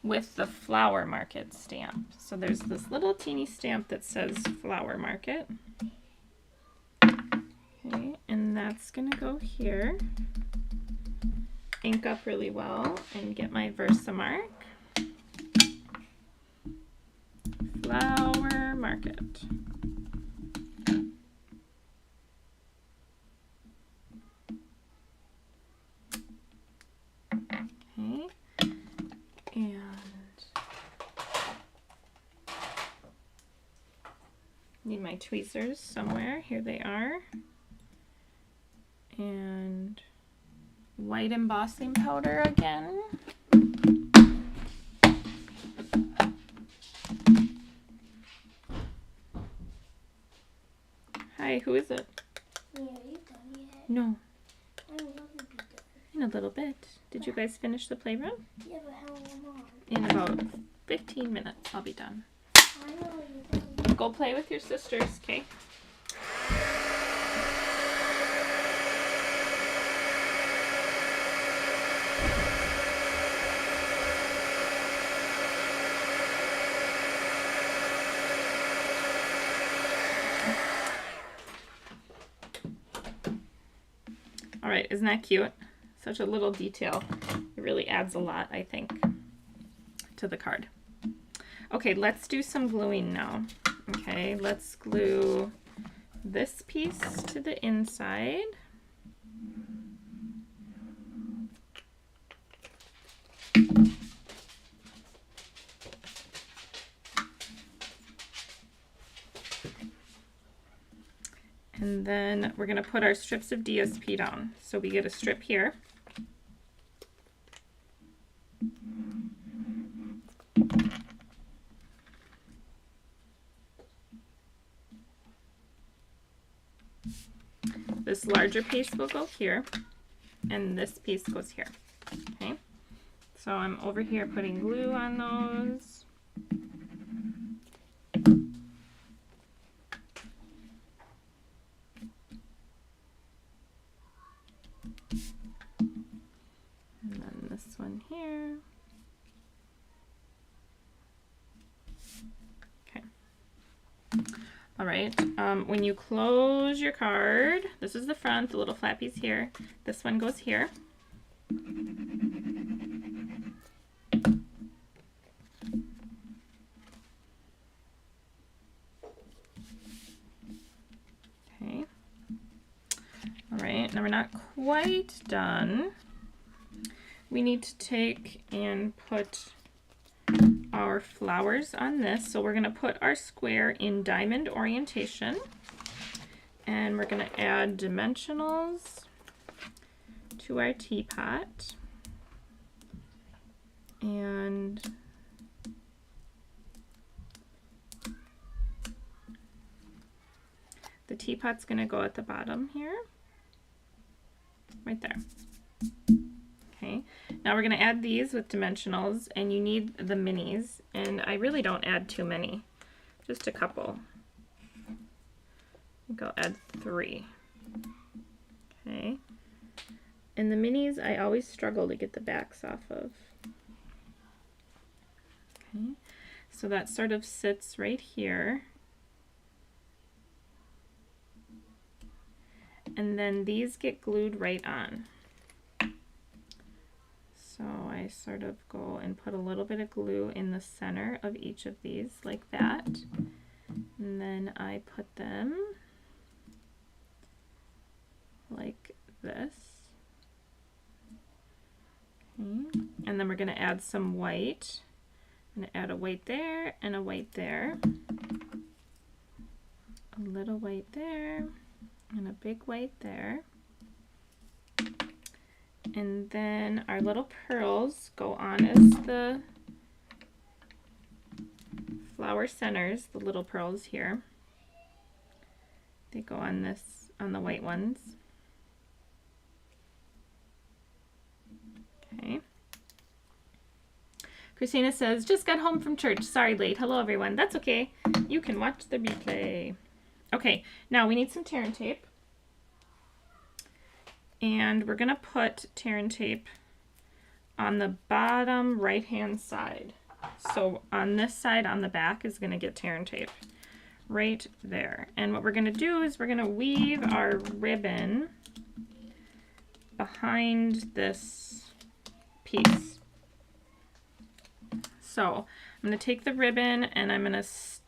with the Flower Market stamp. So there's this little teeny stamp that says Flower Market. Okay, and that's gonna go here. Ink up really well and get my Versamark. Flower Market. Okay, and need my tweezers somewhere. Here they are. And white embossing powder again. Hi, who is it? Yeah, you done yet? No. I don't want to be done. In a little bit. Did you guys finish the playroom? Yeah, but how long? In about 15 minutes, I'll be done. I know you're done. Go play with your sisters, okay? All right, isn't that cute? Such a little detail. It really adds a lot, I think, to the card. Okay, let's do some gluing now. Okay, let's glue this piece to the inside. And then we're going to put our strips of DSP down. So we get a strip here. This larger piece will go here, and this piece goes here. Okay, so I'm over here putting glue on those. And then this one here. Okay. All right, when you close your card, this is the front, the little flat piece here. This one goes here. Okay. All right, now we're not quite done. We need to take and put our flowers on this. So we're going to put our square in diamond orientation, and we're going to add dimensionals to our teapot, and the teapot's going to go at the bottom here, right there. Okay, now we're going to add these with dimensionals, and you need the minis, and I really don't add too many, just a couple. I think I'll add 3. Okay, and the minis I always struggle to get the backs off of. Okay, so that sort of sits right here. And then these get glued right on. So I sort of go and put a little bit of glue in the center of each of these like that. And then I put them like this. Okay. And then we're going to add some white. I'm going to add a white there and a white there. A little white there and a big white there. And then our little pearls go on as the flower centers, the little pearls here. They go on this, on the white ones. Okay. Christina says, just got home from church. Sorry, late. Hello, everyone. That's okay. You can watch the replay. Okay, now we need some tear and tape. And we're going to put tear and tape on the bottom right-hand side. So on this side, on the back, is going to get tear and tape right there. And what we're going to do is we're going to weave our ribbon behind this piece. So I'm going to take the ribbon and I'm going to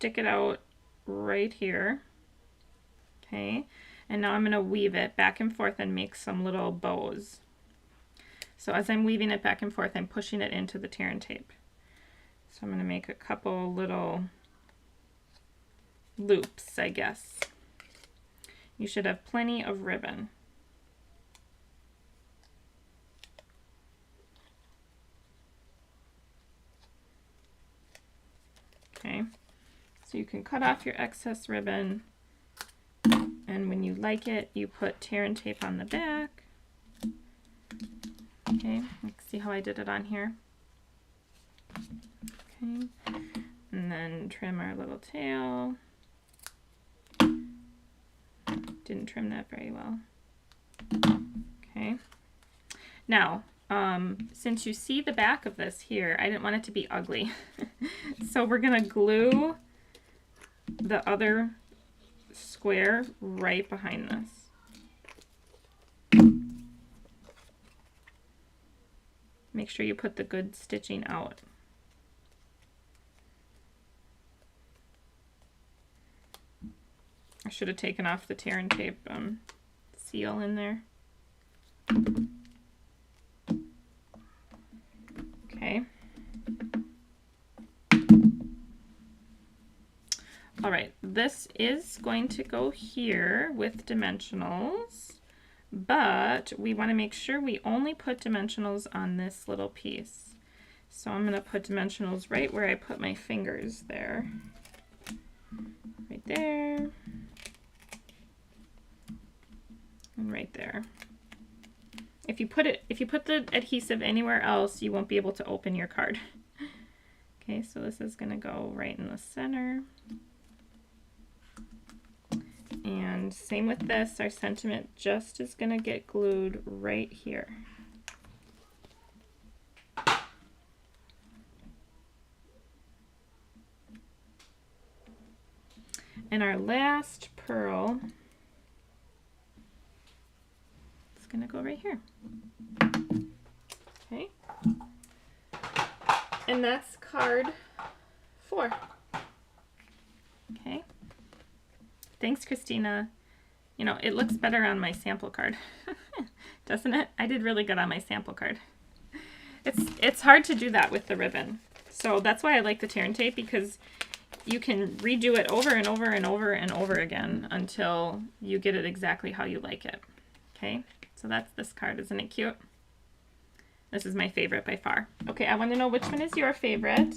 stick it out right here. Okay, and now I'm going to weave it back and forth and make some little bows. So as I'm weaving it back and forth, I'm pushing it into the tear and tape. So I'm going to make a couple little loops, I guess. You should have plenty of ribbon. Okay, so you can cut off your excess ribbon, and when you like it, you put tear and tape on the back. Okay, let's see how I did it on here. Okay, and then trim our little tail. Didn't trim that very well. Okay, now since you see the back of this here, I didn't want it to be ugly. So we're gonna glue the other square right behind this. Make sure you put the good stitching out. I should have taken off the tear and tape seal in there. Okay. All right, this is going to go here with dimensionals, but we want to make sure we only put dimensionals on this little piece. So I'm going to put dimensionals right where I put my fingers there. Right there. And right there. If you put the adhesive anywhere else, you won't be able to open your card. Okay, so this is going to go right in the center. And same with this, our sentiment just is going to get glued right here. And our last pearl is going to go right here. Okay. And that's card 4. Okay. Thanks, Christina. You know, it looks better on my sample card, doesn't it? I did really good on my sample card. It's hard to do that with the ribbon. So that's why I like the tear and tape, because you can redo it over and over and over and over again until you get it exactly how you like it. Okay, so that's this card. Isn't it cute? This is my favorite by far. Okay, I want to know which one is your favorite.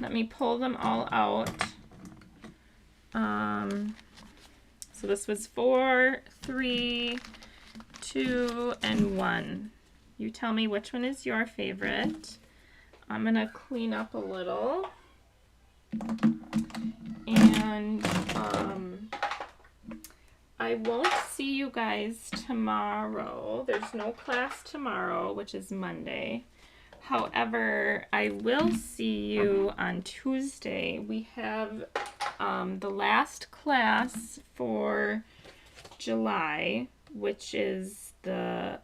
Let me pull them all out. So this was 4, 3, 2, and 1. You tell me which one is your favorite. I'm going to clean up a little. And I won't see you guys tomorrow. There's no class tomorrow, which is Monday. However, I will see you on Tuesday. We have the last class for July, which is the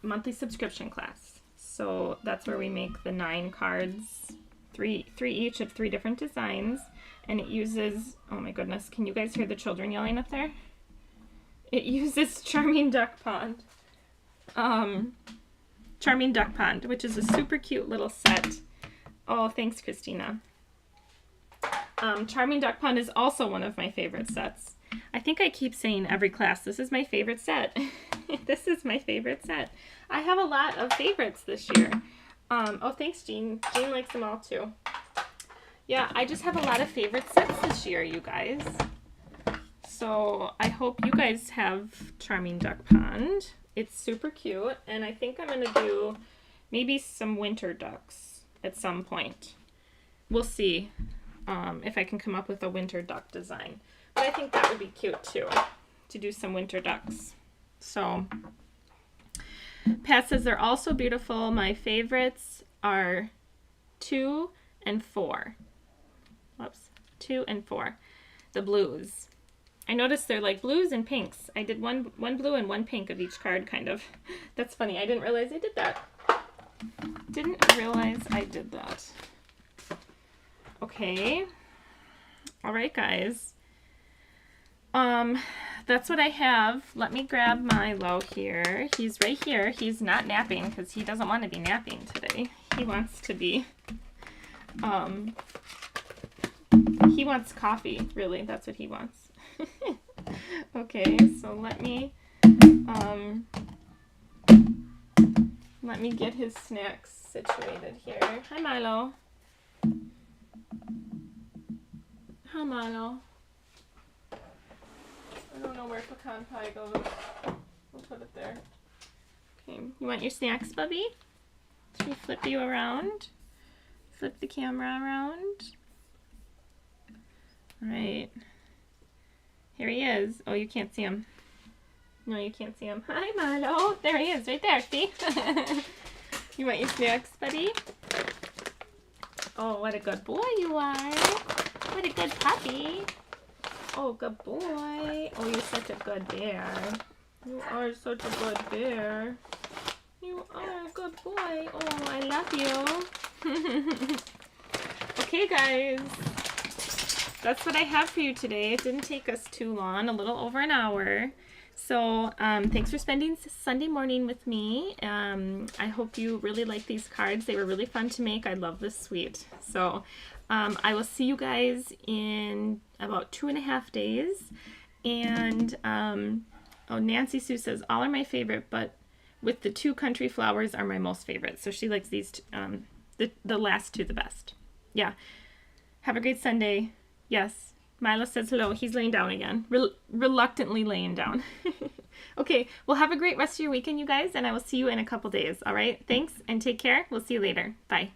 monthly subscription class. So that's where we make the 9 cards, three each of 3 different designs, and it uses, oh my goodness, can you guys hear the children yelling up there? It uses Charming Duck Pond. Charming Duck Pond, which is a super cute little set. Oh, thanks, Christina. Charming Duck Pond is also one of my favorite sets. I think I keep saying every class, this is my favorite set. This is my favorite set. I have a lot of favorites this year. Oh, thanks, Jean. Jean likes them all, too. Yeah, I just have a lot of favorite sets this year, you guys. So I hope you guys have Charming Duck Pond. It's super cute, and I think I'm going to do maybe some winter ducks at some point. We'll see if I can come up with a winter duck design. But I think that would be cute, too, to do some winter ducks. So Pat says they're also beautiful. My favorites are 2 and 4. Whoops, 2 and 4. The blues. I noticed they're like blues and pinks. I did one blue and 1 pink of each card, kind of. That's funny. I didn't realize I did that. Didn't realize I did that. Okay. All right, guys. That's what I have. Let me grab Milo here. He's right here. He's not napping because he doesn't want to be napping today. He wants to be, he wants coffee, really. That's what he wants. Okay, so let me get his snacks situated here. Hi, Milo. Hi, Milo. I don't know where pecan pie goes. We'll put it there. Okay, you want your snacks, Bubby? Should we flip you around? Flip the camera around. All right. Here he is. Oh, you can't see him. No, you can't see him. Hi, Milo. There he is, right there. See? You want your snacks, buddy? Oh, what a good boy you are. What a good puppy. Oh, good boy. Oh, you're such a good bear. You are such a good bear. You are a good boy. Oh, I love you. Okay, guys. That's what I have for you today. It didn't take us too long, a little over an hour. So thanks for spending Sunday morning with me. I hope you really like these cards. They were really fun to make. I love this suite. So I will see you guys in about 2.5 days. And oh, Nancy Sue says, all are my favorite, but with the 2 country flowers are my most favorite. So she likes these, the last 2 the best. Yeah. Have a great Sunday. Yes. Milo says hello. He's laying down again. Reluctantly laying down. Okay. Well, have a great rest of your weekend, you guys, and I will see you in a couple days. All right? Thanks, and take care. We'll see you later. Bye.